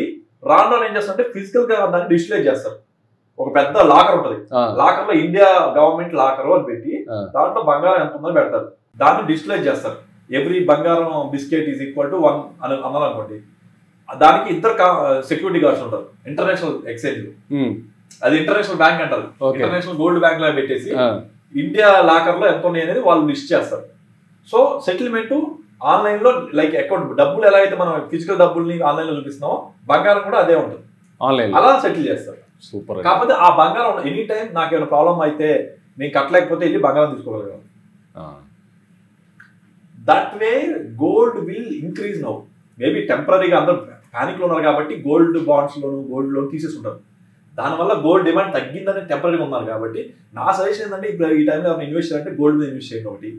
రాను ఏం చేస్తారంటే ఫిజికల్ గా దాన్ని డిస్ప్లే చేస్తారు. ఒక పెద్ద లాకర్ ఉంటది, లాకర్ లో ఇండియా గవర్నమెంట్ లాకర్ అని పెట్టి దాంట్లో బంగారం ఎంత ఉందని పెడతారు. దాన్ని డిస్ప్లే చేస్తారు. ఎవ్రీ బంగారం బిస్కెట్ ఈజ్ ఈక్వల్ టు 1 అని అన్నారనుకోండి, దానికి ఇద్దరు సెక్యూరిటీ గార్డ్స్ ఉంటారు ఇంటర్నేషనల్ ఎక్స్చేంజ్. అది ఇంటర్నేషనల్ బ్యాంక్ అంటారు. ఇంటర్నేషనల్ గోల్డ్ బ్యాంక్ లా పెట్టేసి ఇండియా లాకర్ లో ఎంత ఉన్నాయి అనేది వాళ్ళు లిస్ట్ చేస్తారు. సో సెటిల్మెంట్ ఆన్లైన్ లో లైక్ అకౌంట్ డబ్బులు ఎలా అయితే మనం ఫిజికల్ డబ్బుల్ని ఆన్లైన్ లో చూపిస్తున్నామో బంగారం కూడా అదే ఉంటుంది ఆన్లైన్, అలా సెటిల్ చేస్తారు. సూపర్. కాకపోతే ఆ బంగారం ఎనీ టైం నాకు ఏమైనా ప్రాబ్లం అయితే నేను కట్టలేకపోతే వెళ్ళి బంగారం తీసుకోగలిగాను. That way gold will increase now. Maybe టెంపరీగా అందరూ ప్యానిక్ లో ఉన్నారు కాబట్టి గోల్డ్ బాండ్స్ లోను గోల్డ్ లోన్ తీసేసుకుంటారు. దానివల్ల గోల్డ్ డిమాండ్ తగ్గిందని టెంపరీగా ఉన్నారు. కాబట్టి నా సజెషన్ ఏంటంటే ఇప్పుడు ఈ టైంలో ఎవరైనా ఇన్వెస్ట్ చేయాలంటే గోల్డ్ మీద ఇన్వెస్ట్ చేయండి ఒకటి.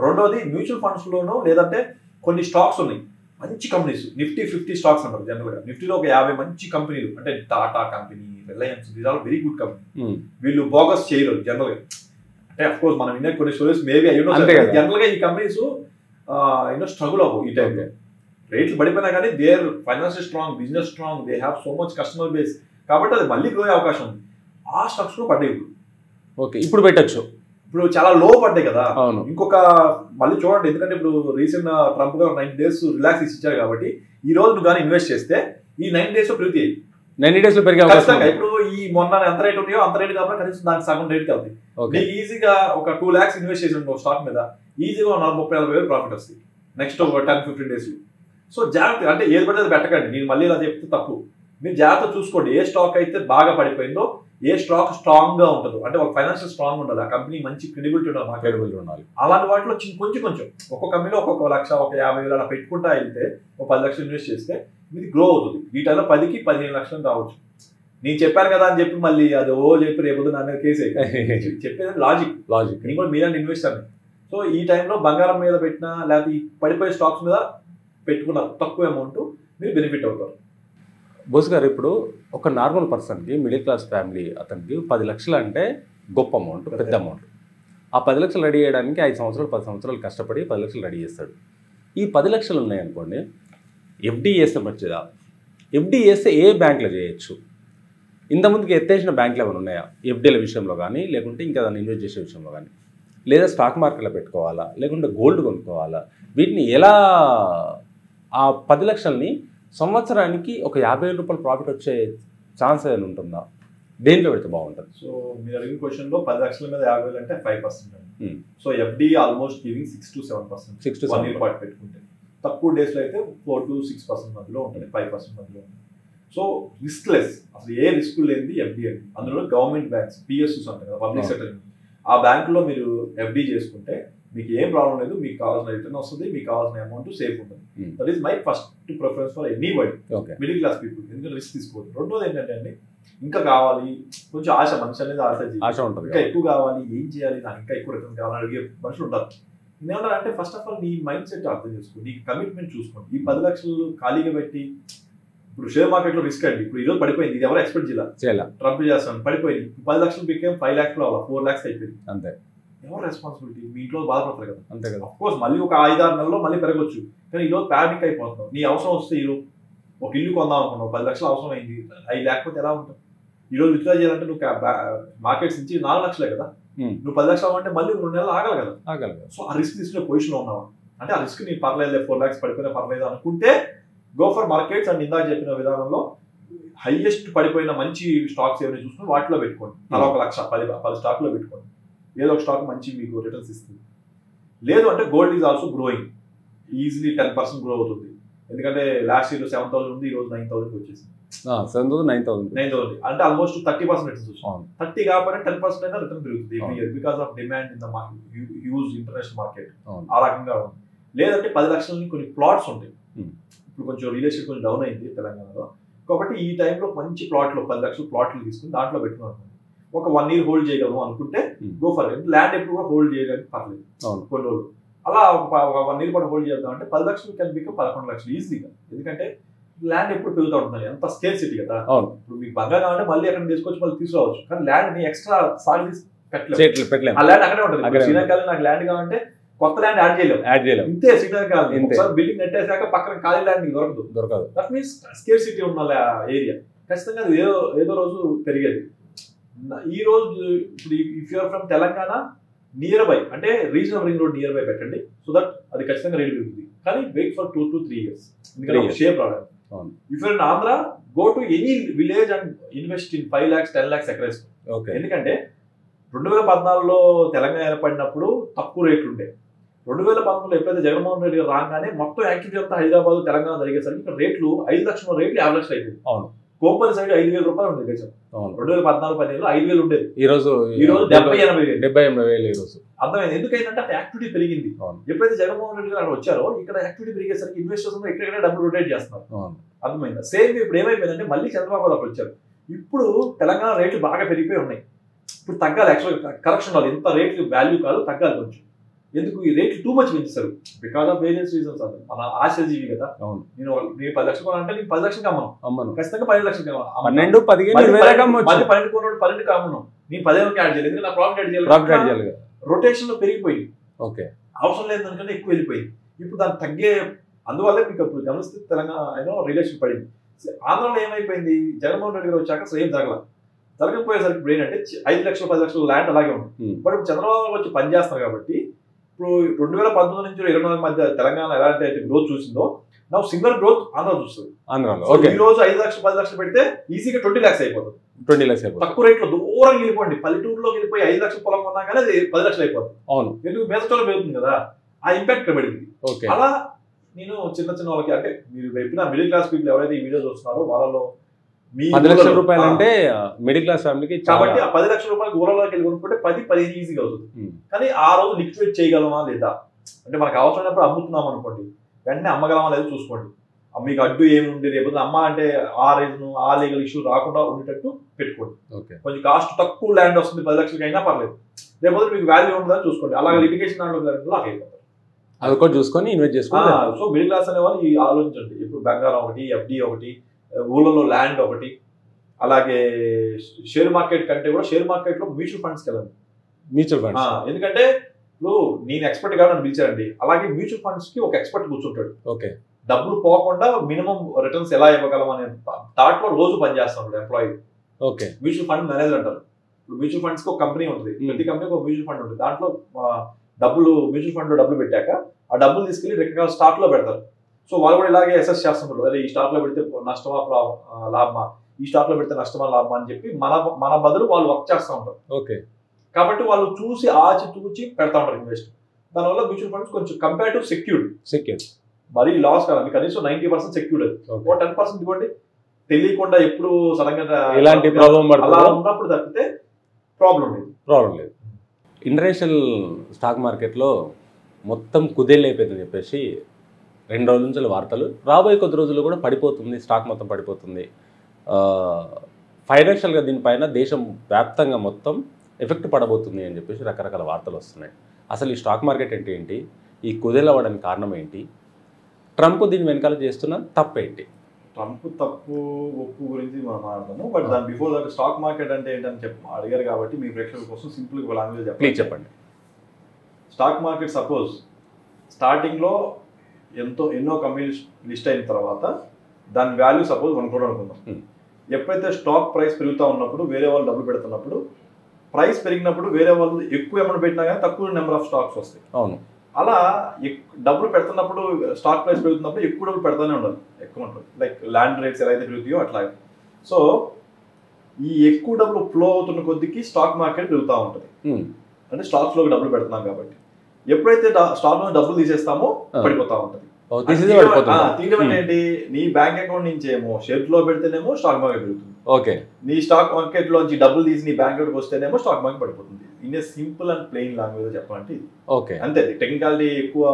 రెండోది మ్యూచువల్ ఫండ్స్ లోనో లేదంటే కొన్ని స్టాక్స్ ఉన్నాయి మంచి కంపెనీస్, నిఫ్టీ 50 స్టాక్స్ అంటారు జనరల్గా. నిఫ్టీలో ఒక 50 మంచి కంపెనీలు అంటే Tata company, Reliance, these are very good company. వీళ్ళు బోగస్ చేయరు జనరల్గా. అంటే అఫ్ కోర్స్ మనం వినే కొన్ని స్టోరీస్ మేబీ జనరల్గా ఈ కంపెనీస్ స్ట్రగుల్ అవ్వవు ఈ టైంలో. రేట్లు పడిపోయినా కానీ there financial strong, business strong, they have so much customer base. కాబట్టి అది మళ్ళీ గ్రో అయ్యే అవకాశం ఉంది. ఆ స్టాక్స్ లో పడ్డాయి ఇప్పుడు. ఓకే, ఇప్పుడు పెట్టచ్చు. ఇప్పుడు చాలా లో పడ్డాయి కదా. ఇంకొక మళ్ళీ చూడండి, ఎందుకంటే ఇప్పుడు రీసెంట్ ట్రంప్ గారు 90 days రిలాక్స్ ఇచ్చారు కాబట్టి ఈ రోజు నువ్వు కానీ ఇన్వెస్ట్ చేస్తే ఈ 90 days లో పెరుగుతాయి. 90 days లో పెరిగే అవకాశం. ఇప్పుడు ఈ మొన్న ఎంత రేట్ ఉన్నాయో అంత రేట్ కాబట్టి కనీసం దానికి సగం రేట్కి వెళ్తాయి. నీకు ఈజీగా ఒక 2 lakhs ఇన్వెస్ట్ చేసి ఒక స్టాక్ మీద ఈజీగా 30,000 ప్రాఫిట్ వస్తుంది నెక్స్ట్ ఒక 10-15 days. సో జాగ్రత్త, అంటే ఏది పడితే పెట్టకండి. నేను మళ్ళీ ఇలా చెప్తే తప్పు. మీరు జాగ్రత్త చూసుకోండి. ఏ స్టాక్ అయితే బాగా పడిపోయిందో, ఏ స్టాక్ స్ట్రాంగ్ గా ఉంటుందో, అంటే ఒక ఫైనాన్షియల్ స్ట్రాంగ్ ఉండాలి, ఆ కంపెనీ మంచి క్రెడిబిలిటీ ఉండాలి. అలాంటి వాటిలో కొంచెం ఒక్కొక్క కంపెనీలో ఒక్కొక్క 1,00,000, ఒక 50,000 అలా పెట్టుకుంటా వెళ్తే ఒక 10 లక్షలు ఇన్వెస్ట్ చేస్తే మీది గ్రో అవుతుంది. ఈ టైంలో 10-15 లక్షలు రావచ్చు. నేను చెప్పాను కదా అని చెప్పి మళ్ళీ అది చెప్పి రేపు నా మీద కేసు చెప్పేది లాజిక్. నేను కూడా మీలాంటి ఇన్వెస్టర్. సో ఈ టైంలో బంగారం మీద పెట్టినా లేకపోతే ఈ పడిపోయే స్టాక్స్ మీద పెట్టుకున్న తక్కువ అమౌంట్ మీరు బెనిఫిట్ అవుతారు. బోస్ గారు, ఇప్పుడు ఒక నార్మల్ పర్సన్కి, మిడిల్ క్లాస్ ఫ్యామిలీ అతనికి 10 లక్షలు అంటే గొప్ప అమౌంట్, పెద్ద అమౌంట్. ఆ 10 లక్షలు రెడీ చేయడానికి 5 సంవత్సరాలు 10 సంవత్సరాలు కష్టపడి 10 లక్షలు రెడీ చేస్తాడు. ఈ 10 లక్షలు ఉన్నాయనుకోండి, ఎఫ్డీ చేస్తే మంచిదా? ఎఫ్డీ చేస్తే ఏ బ్యాంకులో చేయొచ్చు? ఇంతకుముందుకు ఎత్తేసిన బ్యాంకులు ఏమైనా ఉన్నాయా ఎఫ్డీల విషయంలో కానీ, లేకుంటే ఇంకా దాన్ని ఇన్వెస్ట్ చేసే విషయంలో కానీ? లేదా స్టాక్ మార్కెట్లో పెట్టుకోవాలా, లేకుంటే గోల్డ్ కొనుక్కోవాలా? వీటిని ఎలా ఆ 10 లక్షల్ని సంవత్సరానికి ఒక 50,000 రూపాయలు ప్రాఫిట్ వచ్చే ఛాన్స్ ఏమైనా ఉంటుందా? దేంట్లో పెడితే బాగుంటుంది? సో మీరు అడిగిన క్వశ్చన్ లో 10 లక్షల మీద 50,000 అంటే 5%. So FD almost giving 6-7%. 6 to 7 పాటు పెట్టుకుంటే తక్కువ డేస్ లో అయితే 4-6% మధ్యలో ఉంటుంది, 5% మధ్యలో ఉంటుంది. సో రిస్క్ లెస్, అసలు ఏ రిస్క్ లేనిది ఎఫ్డీ అండి. అందులో గవర్నమెంట్ బ్యాంక్స్, పిఎస్యూస్ అంటారు కదా, పబ్లిక్ సెక్టర్, ఆ బ్యాంకులో మీరు ఎఫ్డీ చేసుకుంటే మీకు ఏం ప్రాబ్లం లేదు. మీకు కావాల్సిన రిటర్న్ వస్తుంది, మీకు కావాల్సిన అమౌంట్ సేఫ్ ఉంటుంది. That is my first preference for anybody, middle class people. ఎందుకంటే రిస్క్ తీసుకోవద్దు. రెండోది ఏంటంటే అండి, ఇంకా కావాలి కొంచెం ఆశ, మనిషి అనేది ఆశ ఉంటుంది. ఇంకా ఎక్కువ కావాలి, ఏం చేయాలి, నాకు ఇంకా ఎక్కువ రిటర్న్ కావాలని అడిగే మనుషులు ఉంటారు. నేనేమంటారంటే ఫస్ట్ ఆఫ్ ఆల్ నీ మైండ్ సెట్ అర్థం చేసుకోండి, నీ కమిట్మెంట్ చూసుకోండి. ఈ 10 లక్షలు ఖాళీగా పెట్టి, ఇప్పుడు షేర్ మార్కెట్ లో రిస్క్ అండి. ఇప్పుడు ఈరోజు పడిపోయింది, ఇది ఎవరు ఎక్స్పెక్ట్ చేయాలి? ట్రంప్ చేస్తాను, పడిపోయింది. 10 లక్షలు బికేమ్ 5 lakhs 4 lakhs అయిపోయింది. అంతే. ఎవరు రెస్పాన్సిబిలిటీ? మీ ఇంట్లో బాధపడతారు కదా. అంతే కదా. అఫ్ కోర్స్ మళ్ళీ ఒక 5-6 నెలల్లో మళ్ళీ పెరగచ్చు. కానీ ఈరోజు ప్యానిక్ అయిపోతున్నావు. నీ అవసరం వస్తే ఈరోజు ఒక ఇల్లు కొందాం అనుకున్నావు, 10 లక్షలు అవసరం అయింది, అవి లేకపోతే ఎలా ఉంటుంది? ఈరోజు విత్డ్రా చేయాలంటే నువ్వు మార్కెట్స్ నుంచి 4 లక్షలే కదా. నువ్వు 10 లక్షలు అవ్వంటే మళ్ళీ 2 నెలలు ఆగాలి కదా. సో ఆ రిస్క్ తీసుకునే పొజిషన్ లో ఉన్నావా అంటే, ఆ రిస్క్ నీ పర్లేదు, 4 lakhs పడిపోయినా పర్లేదు అనుకుంటే గో ఫర్ మార్కెట్స్. అండ్ ఇందాక చెప్పిన విధానంలో హైయెస్ట్ పడిపోయిన మంచి స్టాక్స్ ఏమైనా చూసుకుని వాటిలో పెట్టుకోండి. అలా 1 లక్ష 10 స్టాక్లో పెట్టుకోండి. ఏదో ఒక స్టాక్ మంచి మీకు రిటర్న్స్ ఇస్తుంది. లేదు అంటే gold is also growing, easily 10% grow అవుతుంది. ఎందుకంటే లాస్ట్ ఇయర్ 7,000 ఉంది, ఈ రోజు 9,000 వచ్చేసింది. 9,000 అంటే ఆల్మోస్ట్ 30% రిటర్న్స్ వచ్చింది. 30 కాకపోతే 10% అయినా రిటర్న్ పెరుగుతుంది every year, because of demand in the huge international market. ఆ రకంగా ఉంది. లేదంటే 10 లక్షలని కొన్ని ప్లాట్స్ ఉంటాయి. ఇప్పుడు కొంచెం రియల్ ఎస్టేట్ కొంచెం డౌన్ అయింది తెలంగాణలో. కాబట్టి ఈ టైంలో మంచి ప్లాట్లు 10 లక్షలు ప్లాట్లు తీసుకుని దాంట్లో పెట్టుకున్నాను. ఒక 1 year హోల్డ్ చేయగలము అనుకుంటే గో ఫర్ ఇట్. ల్యాండ్ ఎప్పుడు కూడా హోల్డ్ చేయడానికి పర్లేదు కొన్ని రోజులు. అలా ఒక 1 year పాటు హోల్డ్ చేద్దాం అంటే 10 లక్షలు కెన్ బికమ్ 11 లక్షలు ఈజీగా. ఎందుకంటే ల్యాండ్ ఎప్పుడు పెరుగుతూ ఉంటుంది, ఎంత స్కేర్ సిటీ కదా. ఇప్పుడు మీకు బంగారం అంటే మళ్ళీ ఎక్కడ తీసుకొచ్చి మళ్ళీ తీసుకురావచ్చు, కానీ ల్యాండ్ ని ఎక్స్ట్రా సాగి పెట్టలేదు. ఆ ల్యాండ్ అక్కడే ఉంటుంది. శ్రీలంకలో నాకు ల్యాండ్ కావాలంటే కొత్త ల్యాండ్ యాడ్ చేయలేము. ఇంతే శ్రీలంక బిల్డింగ్ నెట్టేసాక పక్కన ఖాళీ ల్యాండ్ దొరకదు. దట్ మీన్స్ స్కేర్ సిటీ ఉన్న ఏరియా ఖచ్చితంగా అది ఏదో రోజు పెరిగేది. ఈ రోజు ఇప్పుడు if you're from Telangana nearby అంటే regional ring road nearby పెట్టండి, సో దట్ అది ఖచ్చితంగా రేట్ పెరుగుతుంది. కానీ వెయిట్ ఫర్ 2 to 3 years, ఎందుకంటే షేప్ రావడానికి. If you're in Andhra, go to any village and invest in 5 lakhs 10 lakhs acres. ఎందుకంటే 2014లో తెలంగాణ ఏర్పడినప్పుడు తక్కువ రేట్లు ఉండే. 2019లో ఎప్పుడైతే జగన్మోహన్ రెడ్డి గారు రాగానే మొత్తం యాక్టివిటీ అంతా హైదరాబాద్ తెలంగాణ జరిగేసరికి ఇక్కడ రేట్లు 5 లక్షల రేట్లు 50 లక్షలు అయిపోయింది. కోపర్ సైడ్ 5,000 రూపాయలు ఉండేది గజం. 2014-15లో 5,000 ఉండేది. ఈ రోజు 70,000-80,000 ఈ రోజు. అర్థమైంది ఎందుకైందంటే అక్కడ యాక్టివిటీ పెరిగింది. ఎప్పుడైతే జగన్మోహన్ రెడ్డి గారు అక్కడ వచ్చారో ఇక్కడ యాక్టివిటీ పెరిగేసరికి ఇన్వెస్టర్స్ ఎక్కడెక్కడ డబ్బులు రొటేట్ చేస్తున్నారు. అర్థమైందా? సేమ్ ఇప్పుడు ఏమైపోయిందంటే మళ్ళీ చంద్రబాబు అక్కడ వచ్చారు. ఇప్పుడు తెలంగాణ రేట్లు బాగా పెరిగిపోయి ఉన్నాయి. ఇప్పుడు తగ్గాలి, యాక్చువల్గా కరెక్షన్ వాళ్ళు ఎంత రేట్లు వాల్యూ కాదు తగ్గాలి కొంచెం. ఎందుకు ఈ రేట్లు టూ మచ్ పెంచారు? Because of various reasons. అది మన ఆశజీవి కదా. నేను 10 లక్షలు కొనాలంటే నీకు 10 లక్షలకి అమ్మను, ఖచ్చితంగా 12 లక్షలకి 12 కొన్నాడు 12కి అమ్మను. నేను 15కి యాడ్ చేయలేదు, నా ప్రాఫిట్ యాడ్ చేయాలి. రొటేషన్ లో పెరిగిపోయింది. అవసరం లేదు దానికంటే ఎక్కువ వెళ్ళిపోయింది. ఇప్పుడు దాన్ని తగ్గే అందువల్లే మీకు ఇప్పుడు గమనిస్తే తెలంగాణ రిలేషన్ పడింది. ఆంధ్రలో ఏమైపోయింది, జగన్మోహన్ రెడ్డి గారు వచ్చాక సేమ్ జరగకపోయేసరికి ఇప్పుడు ఏంటంటే 5 లక్షలు 10 లక్షలు ల్యాండ్ అలాగే ఉంది. బట్ ఇప్పుడు చంద్రబాబు వచ్చి పనిచేస్తున్నారు కాబట్టి ఇప్పుడు 2019 నుంచి 2024 మధ్య తెలంగాణ ఎలాంటి అయితే గ్రోత్ చూసిందో నా సింగర్ గ్రోత్ ఆంధ్ర చూస్తుంది. ఈ రోజు 5 లక్షలు 10 లక్షలు పెడితే ఈజీగా 20 lakhs అయిపోతుంది. 20 lakhs తక్కువ రేట్లో దూరం వెళ్ళిపోండి. పల్లెటూరులోకి వెళ్ళిపోయి 5 లక్షల పొలం కొన్నా కానీ అది 10 లక్షలు అయిపోతుంది. అవును, ఎందుకు మేసటోలో పెరుగుతుంది కదా, ఆ ఇంపాక్ట్ పడింది. అలా నేను చిన్న వాళ్ళకి అంటే మీరు చెప్పిన మిడిల్ క్లాస్ పీపుల్ ఎవరైతే ఈ వీడియో చూస్తున్నారో వాళ్ళలో 10 లక్షల రూపాయలు అంటే మిడిల్ క్లాస్ ఫ్యామిలీకి కాబట్టి ఆ 10 లక్షల రూపాయలు ఊరలోకి వెళ్ళి కొనుక్కుంటే 10-15 ఈజీగా అవుతుంది. కానీ ఆ రోజు లిక్విడ్ చేయగలమా లేదా అంటే మనకు అవసరమైనప్పుడు అమ్ముతున్నాం అనుకోండి, వెంటనే అమ్మగలమా లేదా చూసుకోండి. మీకు అడ్డు ఏమి ఉండేది లేకపోతే అమ్మ అంటే ఆ రీజన్ ఆ లీగల్ ఇష్యూ రాకుండా ఉండేటట్టు పెట్టుకోండి. కొంచెం కాస్ట్ తక్కువ ల్యాండ్ వస్తుంది 10 లక్షలకి అయినా పర్లేదు, లేకపోతే మీకు వాల్యూ ఉంటుందని చూసుకోండి. అలాగే లిటిగేషన్ దాంట్లో జరిగిందో అలా అయిపోతారు. అది కూడా చూసుకొని ఇన్వెస్ట్ చేసుకోండి. సో మిడిల్ క్లాస్ అనే వాళ్ళు ఆలోచించండి. ఇప్పుడు బంగారం ఒకటి, ఎఫ్డి ఒకటి, ఊళ్ళలో ల్యాండ్ ఒకటి, అలాగే షేర్ మార్కెట్ కంటే కూడా షేర్ మార్కెట్ లో మ్యూచువల్ ఫండ్స్కి వెళ్ళండి. మ్యూచువల్ ఫండ్స్ ఎందుకంటే ఇప్పుడు నేను ఎక్స్పర్ట్ గా నన్ను పిలిచారండి, అలాగే మ్యూచువల్ ఫండ్స్ కి ఒక ఎక్స్పర్ట్ కూర్చుంటాడు. ఓకే, డబ్బులు పోకుండా మినిమం రిటర్న్స్ ఎలా ఇవ్వగలం అనే థాట్ లో రోజు పనిచేస్తున్నాడు employee. Okay, mutual fund manager అంటారు. ఇప్పుడు మ్యూచువల్ ఫండ్స్ కి ఒక కంపెనీ ఉంటుంది, ప్రతి కంపెనీకి ఒక మ్యూచువల్ ఫండ్ ఉంటుంది. దాంట్లో డబ్బులు మ్యూచువల్ ఫండ్ లో డబ్బులు పెట్టాక ఆ డబ్బులు తీసుకెళ్లి రకరకాల స్టాక్ లో పెడతారు. సో వాళ్ళు కూడా ఇలాగే అసెస్ చేస్తుంటారు, అదే ఈ స్టాక్ లో పెడితే నష్టమా లాభమా, ఈ స్టాక్ లో పెడితే నష్టమా లాభమా అని చెప్పి మన బదులు వాళ్ళు వర్క్ చేస్తూ ఉంటారు. ఓకే, కాబట్టి వాళ్ళు చూసి ఆచితూచి పెడతా ఉంటారు ఇన్వెస్ట్. దానివల్ల మ్యూచువల్ ఫండ్స్ కొంచెం కంపేర్ టు సెక్యూర్డ్ మరి లాస్ కాదు, కనీసం 90% సెక్యూర్డ్. అది 10% ఇవ్వండి, తెలియకుండా ఎప్పుడు సడన్ గా ఇలాంటి ప్రాబ్లం అలా ఉన్నప్పుడు తప్పితే ప్రాబ్లం లేదు. ఇంటర్నేషనల్ స్టాక్ మార్కెట్లో మొత్తం కుదేళ్ళు అయిపోయిందని చెప్పేసి 2 రోజుల నుంచి వార్తలు. రాబోయే కొద్ది రోజుల్లో కూడా పడిపోతుంది, స్టాక్ మొత్తం పడిపోతుంది. ఫైనాన్షియల్గా దీనిపైన దేశం వ్యాప్తంగా మొత్తం ఎఫెక్ట్ పడబోతుంది అని చెప్పేసి రకరకాల వార్తలు వస్తున్నాయి. అసలు ఈ స్టాక్ మార్కెట్ అంటే ఏంటి, ఈ కుదేలు అవ్వడానికి కారణం ఏంటి, ట్రంప్ దీని వెనకాల చేస్తున్న తప్పు ఏంటి? ట్రంప్ తప్పు ఒప్పు గురించి మనం మాట్లాడదాము. బట్ దాని బిఫోర్ దట్ స్టాక్ మార్కెట్ అంటే ఏంటని అడిగారు కాబట్టి మీ ప్రేక్షకుల కోసం సింపుల్గా లాంగ్వేజ్ ప్లీజ్ చెప్పండి. స్టాక్ మార్కెట్ సపోజ్ స్టార్టింగ్లో ఎన్నో కంపెనీస్ లిస్ట్ అయిన తర్వాత దాని వాల్యూ సపోజ్ 1 crore అనుకుందాం. ఎప్పుడైతే స్టాక్ ప్రైస్ పెరుగుతూ ఉన్నప్పుడు వేరే వాళ్ళు డబ్బులు పెడుతున్నప్పుడు ప్రైస్ పెరిగినప్పుడు వేరే వాళ్ళు ఎక్కువ అమౌంట్ పెట్టినా కానీ తక్కువ నెంబర్ ఆఫ్ స్టాక్స్ వస్తాయి. అవును, అలా డబ్బులు పెడుతున్నప్పుడు స్టాక్ ప్రైస్ పెరుగుతున్నప్పుడు ఎక్కువ డబ్బులు పెడతానే ఉండాలి, ఎక్కువ ఉంటుంది. లైక్ ల్యాండ్ రేట్స్ ఎలా అయితే పెరుగుతాయో అట్లాగే. సో ఈ ఎక్కువ డబ్బులు ఫ్లో అవుతున్న కొద్దికి స్టాక్ మార్కెట్ పెరుగుతూ ఉంటుంది. అంటే స్టాక్స్లోకి డబ్బులు పెడుతున్నాం కాబట్టి ఎప్పుడైతే స్టాక్ లో డబ్బులు తీసేస్తామో పడిపోతా ఉంటుంది. తీయడం అంటే ఏంటి, నీ బ్యాంక్ అకౌంట్ నుంచి ఏమో షేర్ లో పెడితేనేమో స్టాక్ మార్కెట్ పెరుగుతుంది. ఓకే, నీ స్టాక్ మార్కెట్ లోంచి డబ్బులు తీసి నీ బ్యాంక్ అకౌంట్ వస్తేనేమో స్టాక్ మార్కెట్ పడిపోతుంది. In a simple and plain language చెప్పాలంటే ఇది. ఓకే, అంతే. టెక్నికాలిటీ ఎక్కువ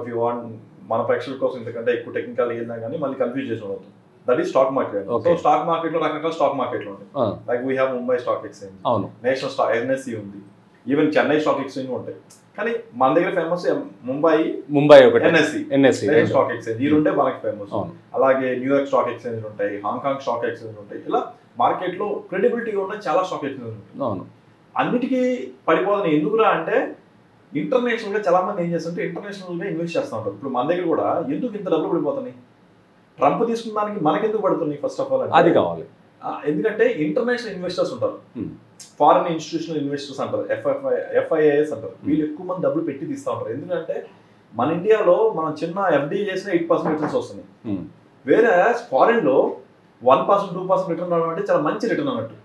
ఇఫ్ యూ వాంట్ మన ప్రేక్షకుల కోసం ఇంతకంటే ఎక్కువ టెక్నికల్ ఏదైనా కానీ మళ్ళీ కన్ఫ్యూజ్ చేసిన అవుతుంది. That is stock market. So stock market లో రకరకాల స్టాక్ మార్కెట్లు ఉంటాయి. Like we have Mumbai stock exchange, national stock NSE ఉంది, ఈవెన్ చెన్నై స్టాక్ ఎక్స్చేంజ్ ఉంటాయి. కానీ మన దగ్గర famous Mumbai NSE stock exchange, ఈ రెండే మనకి ఫేమస్. అలాగే న్యూయార్క్ స్టాక్ ఎక్స్చేంజ్ ఉంటాయి, హాంకాంగ్ స్టాక్ ఎక్స్చేంజ్ ఉంటాయి. ఇలా మార్కెట్ లో క్రెడిబిలిటీ ఉన్న చాలా స్టాక్ ఎక్స్చేంజ్ ఉంటాయి. అన్నిటికీ పడిపోతుంది ఎందుకురా అంటే ఇంటర్నేషనల్ గా చాలా మంది ఏం చేస్తుంటే ఇంటర్నేషనల్ గా ఇన్వెస్ట్ చేస్తూ ఉంటారు. ఇప్పుడు మన దగ్గర కూడా ఎందుకు ఇంత డబ్బులు పడిపోతున్నాయి, ట్రంప్ తీసుకున్న దానికి మనకెందుకు పడుతున్నాయి? ఫస్ట్ ఆఫ్ ఆల్ అది కావాలి. ఎందుకంటే ఇంటర్నేషనల్ ఇన్వెస్టర్స్ ఉంటారు, ఫారెన్ ఇన్స్టిట్యూషనల్ ఇన్వెస్టర్స్ అంటారు, FIIs అంటారు. వీళ్ళు ఎక్కువ మంది డబ్బులు పెట్టి తీస్తూ ఉంటారు. ఎందుకంటే మన ఇండియాలో మనం చిన్న FD చేసిన 8% రిటర్న్స్ వస్తుంది. వేరే ఫారెన్ లో 1%, 2% రిటర్న్ రావడం అంటే చాలా మంచి రిటర్న్ అన్నట్టు.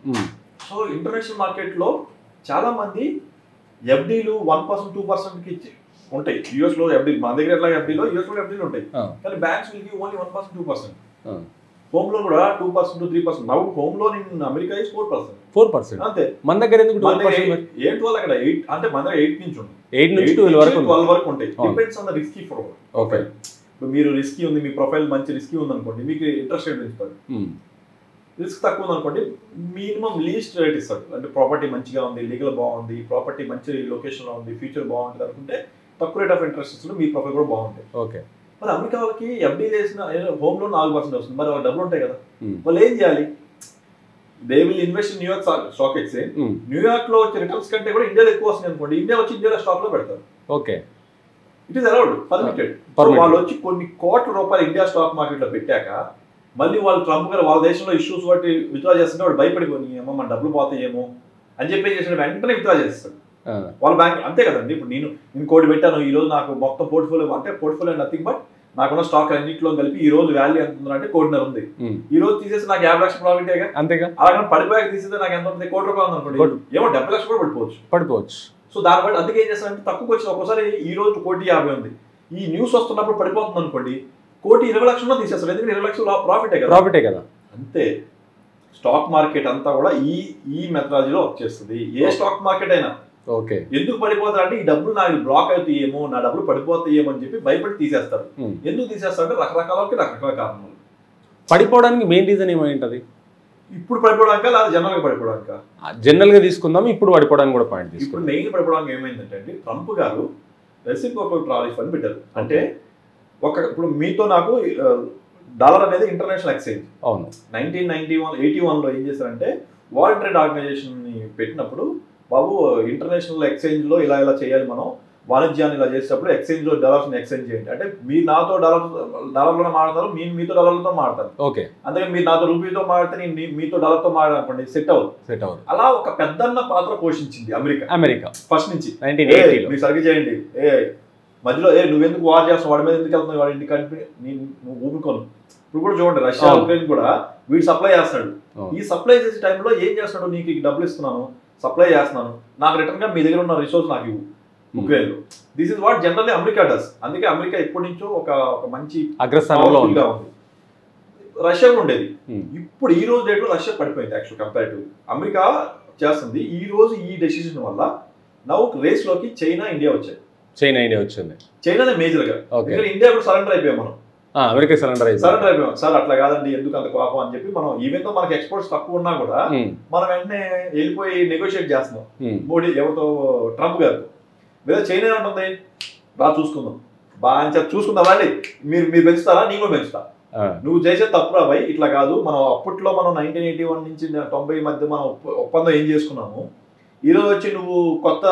సో ఇంటర్నేషనల్ మార్కెట్ లో చాలా మంది FDలు 1%, 2% ఇచ్చి ఉంటాయి. యూఎస్ లో FD, మన దగ్గర ఎట్లా FDలో యూఎస్ లో FDలు ఉంటాయి. కానీ banks will only 1%, 2%. Home loan కూడా 2%, 3%. Now home loan in America is 4%. అంతే. మన దగ్గర ఎందుకు 8 వల్ల అక్కడ 8 అంటే మన దగ్గర 8 నుంచి ఉంది, 8 నుంచి 12 వరకు ఉంటాయి. Depends on the risky profile. ఇప్పుడు మీరు రిస్కీ ఉంది, మీ ప్రొఫైల్ మంచి రిస్కీ ఉంది అనుకోండి, మీకు ఇంట్రెస్ట్ రేట్ ఇస్తారు. రిస్క్ తక్కువ ఉంది అనుకోండి, మినిమం లీస్ట్ రేట్ ఇస్తాడు. అంటే ప్రాపర్టీ మంచిగా ఉంది, లీగల్ బాగుంది, ప్రాపర్టీ మంచి లొకేషన్ లో ఉంది, ఫ్యూచర్ బాగుంటుంది అనుకుంటే తక్కువ రేట్ ఆఫ్ ఇంట్రెస్ట్ ఇస్తుంది, మీ ప్రొఫైల్ కూడా బాగుంటుంది. ఓకే. మరి అమెరికా వాళ్ళకి FD చేసిన హోమ్ లోన్ 4% వస్తుంది. మరి వాళ్ళ డబ్బులు ఉంటాయి కదా, వాళ్ళు ఏం చేయాలి? They will invest in New York stock exchange. New York లో వచ్చే రిటర్న్స్ కంటే కూడా ఇండియాలో ఎక్కువ వస్తుంది అనుకోండి, ఇండియా వచ్చి ఇండియాలో స్టాక్ లో పెడతారు. Okay, it is allowed, permitted. వాళ్ళు వచ్చి కొన్ని కోట్ల రూపాయలు ఇండియా స్టాక్ మార్కెట్ లో పెట్టాక మళ్ళీ వాళ్ళు ట్రంప్ గారు వాళ్ళ దేశంలో ఇష్యూస్ బట్టి విత్డ్రా చేస్తుంటే వాడు భయపడిపోయి ఏమో మన డబ్బులు పోతాయేమో అని చెప్పి చేసిన వెంటనే విత్డ్రా చేస్తాడు వాళ్ళ బ్యాంక్. అంతే కదండి. ఇప్పుడు నేను కోటి పెట్టాను, ఈ రోజు నాకు మొత్తం పోర్ట్ఫోలియో అంటే పోర్ట్ఫోలియో నథింగ్ బట్ నాకున్న స్టాక్ అన్నింటిలో కలిపి ఈ రోజు వాల్యూ ఎంత ఉందంటే 1.5 కోటి ఉంది. ఈ రోజు తీసేసి నాకు 50 లక్షల ప్రాఫిట్. అంతేగా. అలాగే పడిపోయాక తీసేస్తే నాకు ఎంత ఉంటుంది? 1 కోటి రూపాయలు అనుకోండి, ఏమో 70 లక్షలు కూడా పడిపోవచ్చు. సో దాన్ని బట్టి అందుకే ఏం చేస్తానంటే తక్కువకి వచ్చిన ఒకసారి ఈ రోజు 1,50,00,000 ఉంది, ఈ న్యూస్ వస్తున్నప్పుడు పడిపోతుంది అనుకోండి, 1,20 లక్షలు తీసేస్తారు. ఎందుకంటే 20 లక్షలు ప్రాఫిటే కదా. అంతే. స్టాక్ మార్కెట్ అంతా కూడా ఈ మెథడాలజీలో వచ్చేస్తుంది. ఏ స్టాక్ మార్కెట్ అయినా ఓకే. ఎందుకు పడిపోతారు అంటే ఈ డబ్బులు నాకు బ్లాక్ అవుతాయేమో, నా డబ్బులు పడిపోతాయేమో అని చెప్పి భయపడి తీసేస్తారు. ఎందుకు తీసేస్తారంటే రకరకాల కారణాలు. పడిపోవడానికి మెయిన్ రీజన్ ఏమైంటది? ఇప్పుడు పడిపోవడానిక లేదా జనరల్ గా పడిపోవడానిక? జనరల్ గా తీసుకుందాం. ఇప్పుడు పడిపోవడానికి కూడా పాయింట్ తీసుకుందాం. ఇప్పుడు మెయిన్ పడిపోవడానికి ఏమైందంటే అండి, ట్రంప్ గారు రెసిప్రోకల్ టారిఫ్ అని పెట్టారు. అంటే ఇప్పుడు మీతో నాకు డాలర్ అనేది ఇంటర్నేషనల్ ఎక్స్చేంజ్. అవును. 1981లో ఏం చేశారంటే వరల్డ్ ట్రేడ్ ఆర్గనైజేషన్ ని పెట్టినప్పుడు, బాబు ఇంటర్నేషనల్ ఎక్స్చేంజ్ లో ఇలా చేయాలి, మనం వాణిజ్యాన్ని ఇలా చేసేటప్పుడు ఎక్స్చేంజ్ లో డాలర్స్ ని ఎక్స్చేంజ్ చేయండి. అంటే మీరు నాతో డాలర్లో మాడతారు, మీతో డాలర్లతో మాడతారు. ఓకే. అందుకని మీరు నాతో రూపీతో మాడితే నేను మీతో డాలర్తో మాడాలనుకోండి, సెట్ అవ్వదు. అలా ఒక పెద్దన్న పాత్ర పోషించింది అమెరికా ఫస్ట్ నుంచి. మీరు సరిగ్గా చేయండి, మధ్యలో నువ్వెందుకు వార్ చేస్తావు, వాడి మీద ఎందుకు వెళ్తున్నావు, వాడి ఇంటి కంట్రీ నువ్వు ఊరుకోను. ఇప్పుడు కూడా చూడండి, రష్యా ఉక్రెయిన్ కూడా వీడు సప్లై చేస్తాడు. ఈ సప్లై చేసే టైంలో ఏం చేస్తాడు, నీకు డబ్బులు ఇస్తున్నాను, సప్లై చేస్తున్నాను, నాకు రిటర్న్ గా మీ దగ్గర ఉన్న రిసోర్స్ నాకు ఇవ్వు ఉక్రెయిన్ లో. This is what generally America does. అందుకే అమెరికా ఎప్పటి నుంచో ఒక మంచి అగ్రస్థానంలో ఉంది. రష్యా కూడా ఉండేది. ఇప్పుడు ఈ రోజు డేట్ లో రష్యా పడిపోయింది యాక్చువల్ కంపేరిటివ్. అమెరికా చేస్తుంది. ఈ రోజు ఈ డెసిషన్ వల్ల నౌ రేస్ లోకి చైనా ఇండియా వచ్చింది. చైనానే మేజర్ గా. ఇండియా కూడా సరెండర్ అయిపోయాం మనం. అమెరికా సరెండర్ అయిపోయాం. సార్ అట్లా కాదండి, ఎందుకు అంత కోపం అని చెప్పి మనం ఈవెన్ తో మనకి ఎక్స్పోర్ట్స్ తక్కువ ఉన్నా కూడా మనం వెంటనే వెళ్ళిపోయి నెగోషియేట్ చేస్తున్నాం మోడీ ఎవరితో, ట్రంప్ గారితో. లేదా చైనా ఉంటుంది, బాగా చూసుకుందాం, బాగా అని చెప్పి చూసుకుందాం అండి, మీరు పెంచుతారా, నేను కూడా పెంచుతా, నువ్వు చేసే తప్పు రాబాయి, ఇట్లా కాదు. మనం అప్పట్లో మనం 1981 నుంచి 90 మధ్య మనం ఒప్పందం ఏం చేసుకున్నాము, ఈరోజు వచ్చి నువ్వు కొత్త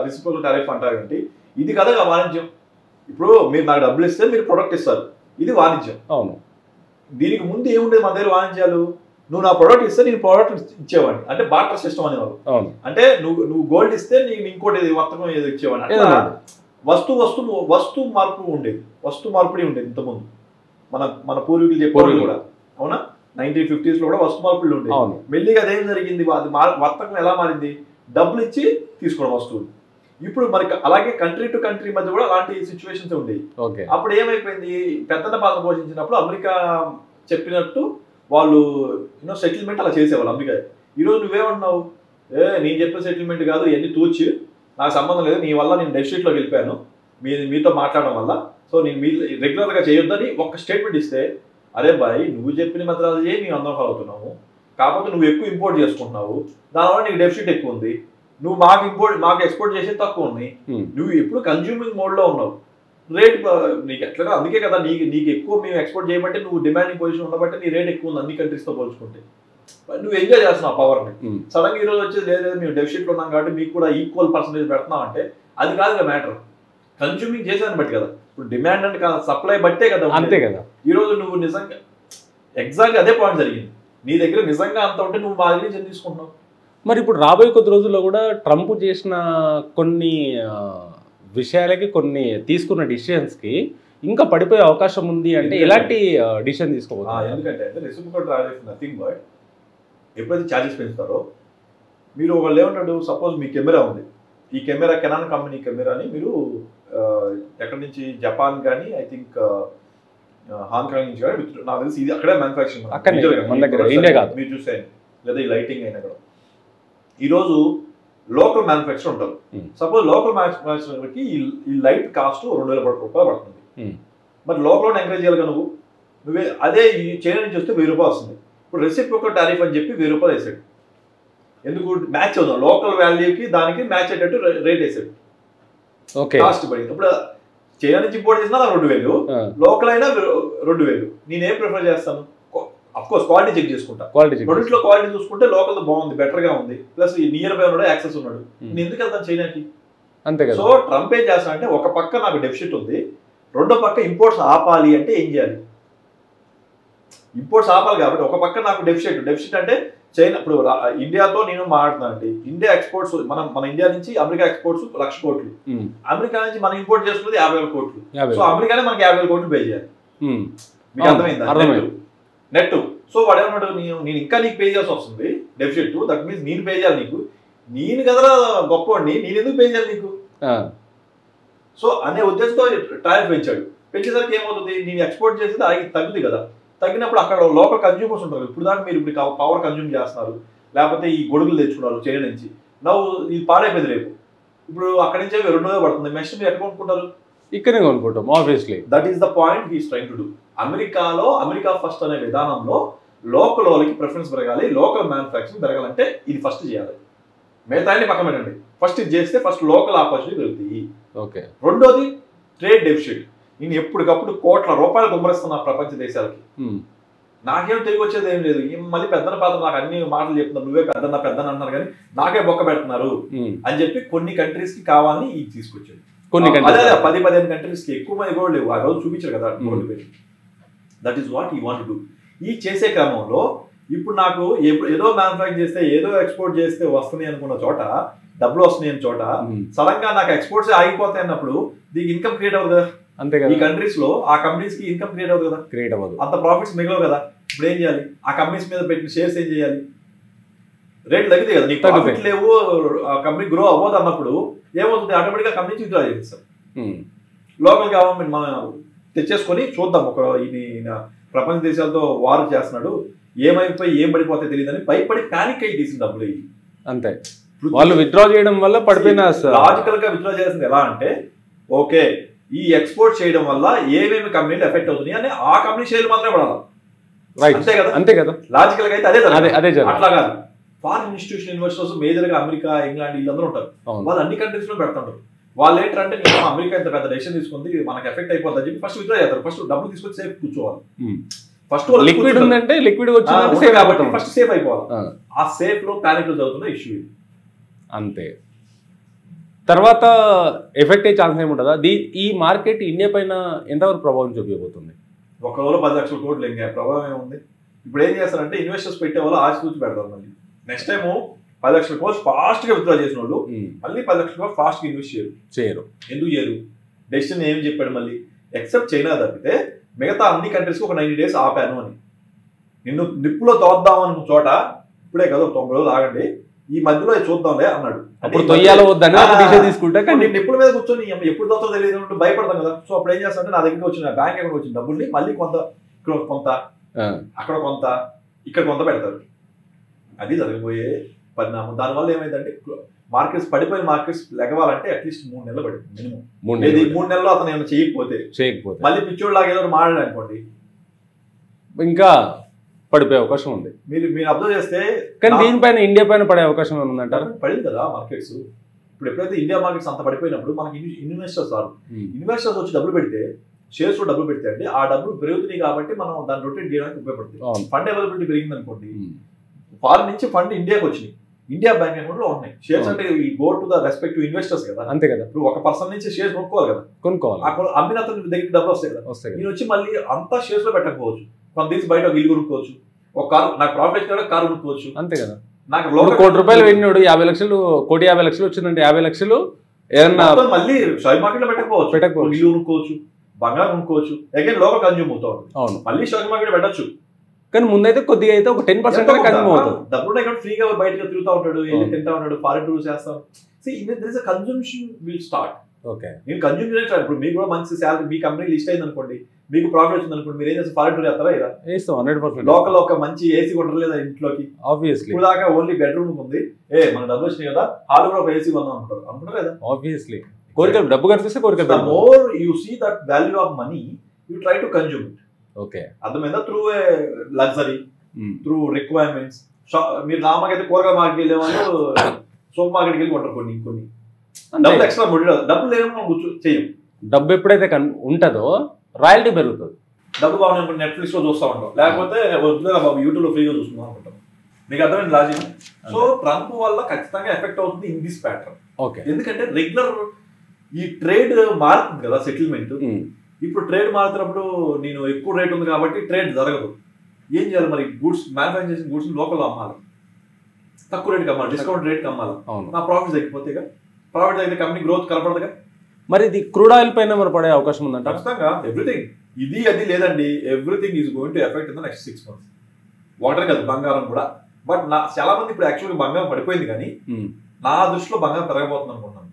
రెసిప్రోకల్ టారిఫ్ అంటావేంటి? ఇది కదా వాణిజ్యం. ఇప్పుడు మీరు నాకు డబ్బులు ఇస్తే మీరు ప్రొడక్ట్ ఇస్తారు, ఇది వాణిజ్యం. అవును. దీనికి ముందు ఏముండేది మన దగ్గర వాణిజ్యాలు? నువ్వు నా ప్రోడక్ట్ ఇస్తే నేను ప్రోడక్ట్ ఇచ్చేవాడిని, అంటే బార్టర్ సిస్టమ్ అనేవాళ్ళు. అంటే నువ్వు గోల్డ్ ఇస్తే నీకు ఇంకోటి వర్తకం ఏదో ఇచ్చేవాడిని. అట్లా వస్తు మార్పు ఉండేది, వస్తు మార్పిడి ఉండేది ఇంతకుముందు. మన పూర్వీకులు చెప్పేవాళ్ళు కూడా, అవునా? 1950s లో కూడా వస్తు మార్పులు ఉండేది. మెల్లిగా అదేం జరిగింది, అది వర్తకం ఎలా మారింది? డబ్బులు ఇచ్చి తీసుకోవడం వస్తువులు. ఇప్పుడు మరి అలాగే కంట్రీ టు కంట్రీ మధ్య కూడా అలాంటి సిచ్యువేషన్స్ ఉండేవి. అప్పుడు ఏమైపోయింది, పెద్దన్న పాత్ర పోషించినప్పుడు అమెరికా చెప్పినట్టు వాళ్ళు సెటిల్మెంట్ అలా చేసేవాళ్ళు అమెరికా. ఈరోజు నువ్వేమన్నావు, నేను చెప్పిన సెటిల్మెంట్ కాదు, ఇవన్నీ తూచి నాకు సంబంధం లేదు, నీ వల్ల నేను డెఫిసిట్లోకి వెళ్ళిపోయాను మీతో మాట్లాడడం వల్ల, సో సో నేను మీ రెగ్యులర్గా చేయొద్దని ఒక స్టేట్మెంట్ ఇస్తే, అరే బాయ్ నువ్వు చెప్పిన మెథడాలజీ మేము అందరం ఫాలో అవుతున్నాము, కాకపోతే నువ్వు ఎక్కువ ఇంపోర్ట్ చేసుకుంటున్నావు, దానివల్ల నీకు డెఫిసిట్ ఎక్కువ ఉంది, నువ్వు మాకు ఎక్స్పోర్ట్ చేసేది తక్కువ ఉంది, నువ్వు ఎప్పుడు కన్జ్యూమింగ్ మోడ్లో ఉన్నావు, రేట్ నీకు ఎట్లా, అందుకే కదా నీకు ఎక్కువ మేము ఎక్స్పోర్ట్ చేయబట్టి నువ్వు డిమాండింగ్ పొజిషన్ ఉండబట్టి నీ రేట్ ఎక్కువ ఉంది అన్ని కంట్రీస్తో పోల్చుకుంటే, నువ్వు ఎంజాయ్ చేస్తున్నావు పవర్ని. సడన్గా ఈరోజు వచ్చేది లేదు మేము డెఫిసిట్లో ఉన్నాం కాబట్టి మీకు కూడా ఈక్వల్ పర్సంటేజ్ పెడుతున్నాం అంటే అది కాదు కదా మ్యాటర్, కన్జ్యూమింగ్ చేసేదాన్ని బట్టి కదా. ఇప్పుడు డిమాండ్ అంటే సప్లై బట్టే కదా, అంతే కదా. ఈరోజు నువ్వు నిజంగా ఎగ్జాక్ట్గా అదే పాయింట్ జరిగింది, నీ దగ్గర నిజంగా అంత ఉంటే నువ్వు మా దగ్గర నుంచి తీసుకుంటున్నావు. మరి ఇప్పుడు రాబోయే కొద్ది రోజుల్లో కూడా ట్రంప్ చేసిన కొన్ని విషయాలకి, కొన్ని తీసుకున్న డిసిషన్స్కి ఇంకా పడిపోయే అవకాశం ఉంది అంటే ఎలాంటి డిసిషన్ తీసుకోవాలి? ఎందుకంటే రెసిప్రోకల్ ట్రాన్సాక్షన్ నథింగ్ బట్ ఎప్పుడైతే ఛార్జెస్ పెంచుతారో మీరు వాళ్ళు ఏమంటాడు, సపోజ్ మీ కెమెరా ఉంది, ఈ కెమెరా కెనాన్ కంపెనీ కెమెరాని మీరు ఎక్కడి నుంచి జపాన్ కానీ ఐ థింక్ హాంకాంగ్ నుంచి కానీ నాకు తెలిసి ఇది అక్కడే మ్యానుఫ్యాక్చరింగ్ మీరు చూసే, లేదా ఈ లైటింగ్ అయినా కూడా ఈరోజు లోకల్ మ్యానుఫ్యాక్చర్ ఉంటుంది. సపోజ్ లోకల్ మ్యానుఫ్యాక్చర్కి ఈ లైట్ కాస్ట్ 2,000 రూపాయలు పడుతుంది. మరి లోకల్ ఎంకరేజ్ చేయాలి నువ్వే అదే ఈ చైనా నుంచి వస్తే 1,000 రూపాయలు వస్తుంది. ఇప్పుడు రెసిప్రోకల్ టారిఫ్ అని చెప్పి 1,000 రూపాయలు వేసాడు. ఎందుకు మ్యాచ్ అవుతాం, లోకల్ వాల్యూకి దానికి మ్యాచ్ అయ్యేటట్టు రేట్ వేసాడు, కాస్ట్ పడింది. ఇప్పుడు చైనా నుంచి ఇంపోర్ట్ చేసినా 2,000, లోకల్ అయినా 2,000. నేనేం ప్రిఫర్ చేస్తాను, అఫ్కోర్స్ క్వాలిటీ చెక్ చేసుకుంటా, రెండింటిలో క్వాలిటీ చూసుకుంటే లోకల్ బాగుంది, బెటర్ గా ఉంది, ప్లస్ ఈ నియర్ బై ఉన్నాడు, యాక్సెస్ ఉన్నాడు, నేను ఎందుకు వెళ్తాను చైనాకి? అంతే కదా. సో ట్రంప్ ఏం చేస్తా అంటే ఒక పక్క నాకు డెఫిసిట్ ఉంది, రెండో పక్క ఇంపోర్ట్స్ ఆపాలి అంటే ఏం చేయాలి? ఇంపోర్ట్స్ ఆపాలి కాబట్టి ఒక పక్క నాకు డెఫిసిట్ అంటే చైనా, ఇప్పుడు ఇండియాతో నేను మాట్లాడుతున్నానండి, ఇండియా ఎక్స్పోర్ట్స్ మన ఇండియా నుంచి అమెరికా ఎక్స్పోర్ట్స్ 1,00,000 కోట్లు, అమెరికా నుంచి మనం ఇంపోర్ట్ చేసుకున్నది 50,000 కోట్లు. సో అమెరికానే మనకి 50,000 కోట్లు పే చేయాలి. మీకు అర్థమైందా? నెట్. సో వాడు ఏమన్నాడు, నేను ఇంకా నీకు పే చేయాల్సి వస్తుంది డెఫిసిట్, దట్ మీన్స్ నేను పే చేయాలి నీకు, నేను కదా గొప్పవాడిని, నేను ఎందుకు పే చేయాలి నీకు? సో అనే ఉద్దేశంతో టారిఫ్ పెంచాడు. పెంచేసరికి ఏమవుతుంది, నేను ఎక్స్పోర్ట్ చేసేది తగ్గుతుంది కదా, తగ్గినప్పుడు అక్కడ లోకల్ కన్జ్యూమర్స్ ఉంటారు. ఇప్పుడు దాకా మీరు ఇప్పుడు పవర్ కన్జ్యూమ్ చేస్తున్నారు, లేకపోతే ఈ గొడుగులు తెచ్చుకున్నారు చైనా నుంచి, నవ్వు ఇది పాడైపోయింది రేపు, ఇప్పుడు అక్కడి నుంచే 2,000 పడుతుంది, నెక్స్ట్ మీరు ఎక్కడ కొనుక్కుంటారు? ఇక్కడే కొనుక్కుంటాం obviously. That is the point he's trying to do. అమెరికాలో అమెరికా ఫస్ట్ అనే విధానంలో లోకల్ వాళ్ళకి ప్రిఫరెన్స్ పెరగాలి, లోకల్ మ్యానుఫ్యాక్చరింగ్ పెరగాలంటే ఇది ఫస్ట్ చేయాలి. మిగతా పక్కన పెట్టండి, ఫస్ట్ ఇది చేస్తే ఫస్ట్ లోకల్ ఆపర్చునిటీ పెరుగుతాయి. ఓకే. రెండోది ట్రేడ్ డెఫిసిట్. నేను ఎప్పటికప్పుడు కోట్ల రూపాయలు గుమ్మరిస్తున్నా ప్రపంచ దేశాలకి, నాకేం తిరిగి వచ్చేది ఏం లేదు. మళ్ళీ పెద్దన పాత్ర నాకు అన్ని మాటలు చెప్తున్నారు, నువ్వే పెద్దన అంటున్నారు కానీ నాకే బొక్క పెడుతున్నారు అని చెప్పి కొన్ని కంట్రీస్ కి కావాలని ఇది తీసుకొచ్చాడు. అదే 10-15 కంట్రీస్ కి, ఎక్కువ మంది కూడా లేవు, ఆ రోజు చూపించారు కదా గోల్డ్ పెట్టి. That is what you want to do. ఈ చేసే క్రమంలో ఇప్పుడు నాకు ఏదో మ్యానుఫ్యాక్చర్ చేస్తే, ఏదో ఎక్స్పోర్ట్ చేస్తే వస్తుంది అనుకున్న చోట, డబ్బులు వస్తున్నాయి అన్న చోట సడన్ గా నాకు ఎక్స్పోర్ట్స్ ఆగిపోతాయి అన్నప్పుడు దీనికి ఇన్కమ్ క్రియేట్ అవ్వదు కదా. అంతే కదా. ఈ కంట్రీస్ లో ఆ కంపెనీస్ కి ఇన్కమ్ క్రియేట్ అవ్వదు కదా, క్రియేట్ అవ్వదు, అంత ప్రాఫిట్స్ మిగలవు కదా. ఇప్పుడు ఏం చేయాలి, ఆ కంపెనీస్ మీద పెట్టిన షేర్స్ ఏం చేయాలి, రేట్ తగ్గితే కదా, నీకు ప్రాఫిట్ లేవు, కంపెనీ గ్రో అవ్వదు అన్నప్పుడు ఏమవుతుంది, ఆటోమేటిక్ గా కంపెనీ విత్డ్రా చేస్తారు. లోకల్ గవర్నమెంట్ మనం తెచ్చేసుకొని చూద్దాం, ఒక ఇది ప్రపంచ దేశాలతో వార్ చేస్తున్నాడు, ఏమైపోయి ఏం పడిపోతే తెలియదని భయపడి ప్యానిక్ అయ్యి తీసిన డబ్బులు ఇవి. అంతే, వాళ్ళు విత్డ్రా చేయడం వల్ల పడిపోయిన. లాజికల్ గా విత్డ్రా చేసింది ఎలా అంటే, ఓకే ఈ ఎక్స్పోర్ట్ చేయడం వల్ల ఏమేమి కంపెనీలు ఎఫెక్ట్ అవుతున్నాయి అని ఆ కంపెనీ షేర్లు మాత్రమే పడాలి. అంతే కదా, అంతే కదా. లాజికల్ గా అయితే అదే అట్లా కాదు. ఫారిన్ ఇన్స్టిట్యూషన్ ఇన్వెస్టర్స్ మేజర్ గా అమెరికా, ఇంగ్లాండ్ వీళ్ళందరూ ఉంటారు, వాళ్ళు అన్ని కంట్రీస్ లో పెడుతుంటారు. వాళ్ళు ఏంటంటే నేను అమెరికా ఇంత పెద్ద డెసిషన్ తీసుకుంది మనకు ఎఫెక్ట్ అయిపోతుంది అని చెప్పి ఫస్ట్ విత్డ్రా చేస్తారు. ఫస్ట్ డబ్బులు తీసుకొచ్చి సేఫ్ కూర్చోవాలి. ఫస్ట్ లిక్విడ్ ఉందంటే లిక్విడ్ వచ్చిందంటే కాబట్టి ఫస్ట్ సేఫ్ అయిపోవాలి. ఆ సేఫ్ లో ప్యానిక్ లో జరుగుతున్న ఇష్యూ ఇది. అంతే. తర్వాత ఎఫెక్ట్ అయ్యే ఛాన్స్ ఏముంటుందా? ఈ మార్కెట్ ఇండియా పైన ఎంతవరకు ప్రభావం చూపించబోతుంది? ఒక రోజు 10 లక్షల కోట్లు ఇంకా ప్రభావం ఏముంది. ఇప్పుడు ఏం చేస్తారంటే ఇన్వెస్టర్స్ పెట్టే వాళ్ళు ఆశ చూసి పెడతారు. మళ్ళీ నెక్స్ట్ టైం 10 లక్షల కోట్లు ఫాస్ట్ గా విత్డ్రా చేసిన వాళ్ళు మళ్ళీ 10 లక్షల కోట్లు ఫాస్ట్ గా ఇన్వెస్ట్ చేయరు. ఎందుకు చేయరు? డెసిషన్ ఏం చెప్పాడు మళ్ళీ, ఎక్సెప్ట్ చైనా తప్పితే మిగతా అన్ని కంట్రీస్కి ఒక 90 డేస్ ఆపాను అని. నిన్ను నిప్పులో తోద్దాం అనుకున్న చోట ఇప్పుడే కదా 90 రోజులు ఆగండి, ఈ మధ్యలో చూద్దాంలే అన్నాడు. నిప్పుల మీద కూర్చొని ఎప్పుడు తోతో తెలియదు భయపడతాం కదా. సో అప్పుడు ఏం చేస్తానంటే నా దగ్గరికి వచ్చిన బ్యాంక్ అకౌంట్ వచ్చిన డబ్బుల్ని మళ్ళీ కొంత ఇక్కడ కొంత అక్కడ కొంత ఇక్కడ కొంత పెడతారు. అది జరిగిపోయే పరిణామం. దానివల్ల ఏమైందంటే మార్కెట్స్ పడిపోయిన మార్కెట్స్ లెగవాలంటే అట్లీస్ట్ 3 నెలలు పడింది మినిమం. 3 నెలలు అతను ఏమైనా చేయకపోతే మళ్ళీ పిచ్చోడు లాగా ఏదో మాట్లాడాడు అనుకోండి ఇంకా పడిపోయే అవకాశం ఉంది. మీరు అబ్జర్వ్ చేస్తే కానీ దీనిపైన ఇండియా పైన పడే అవకాశం ఉందంటారు. పడింది కదా మార్కెట్స్. ఇప్పుడు ఎప్పుడైతే ఇండియా మార్కెట్స్ అంత పడిపోయినప్పుడు మనకి ఇన్వెస్టర్స్ వచ్చి డబ్బులు పెడితే షేర్స్ లో డబ్బులు పెడితే అంటే ఆ డబ్బులు పెరుగుతున్నాయి కాబట్టి మనం దాన్ని రొటేట్ చేయడానికి ఉపయోగపడుతుంది. ఫండ్ అవైలబిలిటీ పెరిగింది అనుకోండి, ఫారెన్ నుంచి ఫండ్ ఇండియాకి వచ్చినాయి, ఇండియా బ్యాంక్ అకౌంట్ లో ఉన్నాయి షేర్స్. అంటే ఈ go to the respective investors కదా, అంతే కదా. ఇప్పుడు ఒక పర్సన్ నుంచి షేర్స్ కొనుక్కోవాలి, అమ్మిన అతని దగ్గరికి డబ్బులు వస్తాయి కదా. నేను వచ్చి మళ్ళీ అంతా షేర్స్ లో పెట్టకపోవచ్చు, కొంత తీసి బయట ఒక ఇల్లు కొనుక్కోవచ్చు, ఒక కారు, నాకు ప్రాఫిట్ వచ్చిన కారు కొనుక్కోవచ్చు, అంతే కదా. నాకు ₹1,00,00,000 పెట్టినాడు, 50 లక్షలు, ₹1,50,00,000 వచ్చిందంటే 50 లక్షలు ఏదన్నా మళ్ళీ షేర్ మార్కెట్ లో పెట్టకపోవచ్చు, ఇల్లు కొనుక్కోవచ్చు, బంగారం కొనుక్కోవచ్చు, అగైన్ లోకల్ కన్జ్యూమ్ అవుతా ఉంటుంది. అవును, మళ్ళీ షేర్ మార్కెట్ పెట్టచ్చు. కానీ ముందైతే కొద్దిగా అయితే ఒక 10% కన్జ్యూమ్ అవుతుంది. డబ్బులు ఫ్రీగా బయటగా తిరుగుతూ ఉంటాడు, వెళ్ళి తింటా ఉంటాడు, ఫారెన్ టూర్ చేస్తాం. Consumption will start. ఓకే, నేను కన్జ్యూమ్ చేయడం ఇప్పుడు మీకు కూడా మంచి శాలరీ, మీ కంపెనీ లిస్ట్ అయింది అనుకోండి, మీకు ప్రాఫిట్ వచ్చింది అనుకోండి, మీరు ఏం చేస్తారు, ఫారెన్ టూర్ చేస్తారా? ఇలా వేస్తాం 100%. లోకల్ ఒక మంచి ఏసీ కొనరు లేదా ఇంట్లోకి, ఆబ్వియస్లీ. ఇప్పుడు దాకా ఓన్లీ బెడ్రూమ్ ఉంది, మన డబ్బులు వచ్చినాయి కదా, హాల్ కూడా ఒక ఏసీ కొందాం అనుకుంటారు లేదా? ఆబ్వియస్లీ, కోరికలు డబ్బు కనిపిస్తే కోరికలు. The more you see that value of money, you try to consume it. Okay, అర్థమైందా? Through a luxury, through requirements. మీరు నామకైతే కూరగాయల మార్కెట్ వెళ్ళే వాళ్ళు సూపర్ మార్కెట్కి వెళ్ళి కొంటారు కొన్ని డబ్బులు ఎక్స్ట్రా డబ్బులు లేమో చేయం. డబ్బు ఎప్పుడైతే ఉంటుందో రాయల్టీ పెరుగుతుంది. డబ్బు బాగుంది నెట్ఫ్లిక్స్ లో చూస్తూ ఉంటాం, లేకపోతే వద్దులే బాబు యూట్యూబ్ లో ఫ్రీగా చూసుకుందాం అనుకుంటాం. మీకు అర్థమైన లాజిక్. సో ట్రంప్ వల్ల ఖచ్చితంగా ఎఫెక్ట్ అవుతుంది ఇన్ దిస్ ప్యాటర్న్. ఓకే, ఎందుకంటే రెగ్యులర్ ఈ ట్రేడ్ మారుతుంది కదా, సెటిల్మెంట్. ఇప్పుడు ట్రేడ్ మారుతున్నప్పుడు నేను ఎక్కువ రేట్ ఉంది కాబట్టి ట్రేడ్ జరగదు. ఏం చేయాలి మరి? గూడ్స్ మ్యానుఫ్యాక్చర్ చేసిన గూడ్స్ లోకల్లో అమ్మాలి, తక్కువ రేట్కి అమ్మాలి, డిస్కౌంట్ రేట్కి అమ్మాలి. నా ప్రాఫిట్ తగ్గిపోతేగా, ప్రాఫిట్ తగ్గితే కంపెనీ గ్రోత్ కనపడదుగా. మరి ఇది క్రూడ్ ఆయిల్ పైన మరి పడే అవకాశం ఉందంట. ఖచ్చితంగా ఎవ్రీథింగ్, ఇది అది లేదండి, everything is going to effect in the next 6 months. Water కదా, బంగారం కూడా. బట్ చాలా మంది ఇప్పుడు యాక్చువల్గా బంగారం పడిపోయింది, కానీ నా దృష్టిలో బంగారం పెరగబోతుంది అనుకుంటున్నాను.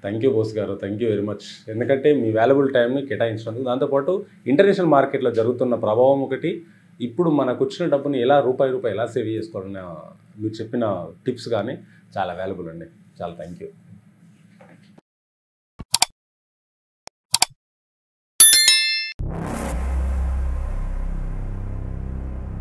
థ్యాంక్ యూ బోస్ గారు, థ్యాంక్ యూ వెరీ మచ్. ఎందుకంటే మీ వాల్యుబుల్ టైంని కేటాయించినందుకు. దాంతోపాటు ఇంటర్నేషనల్ మార్కెట్లో జరుగుతున్న ప్రభావం ఒకటి, ఇప్పుడు మనకు వచ్చిన డబ్బుని ఎలా రూపాయి ఎలా సేవ్ చేసుకోవాలని మీరు చెప్పిన టిప్స్ కానీ చాలా వాల్యుబుల్ అండి. చాలా థ్యాంక్ యూ.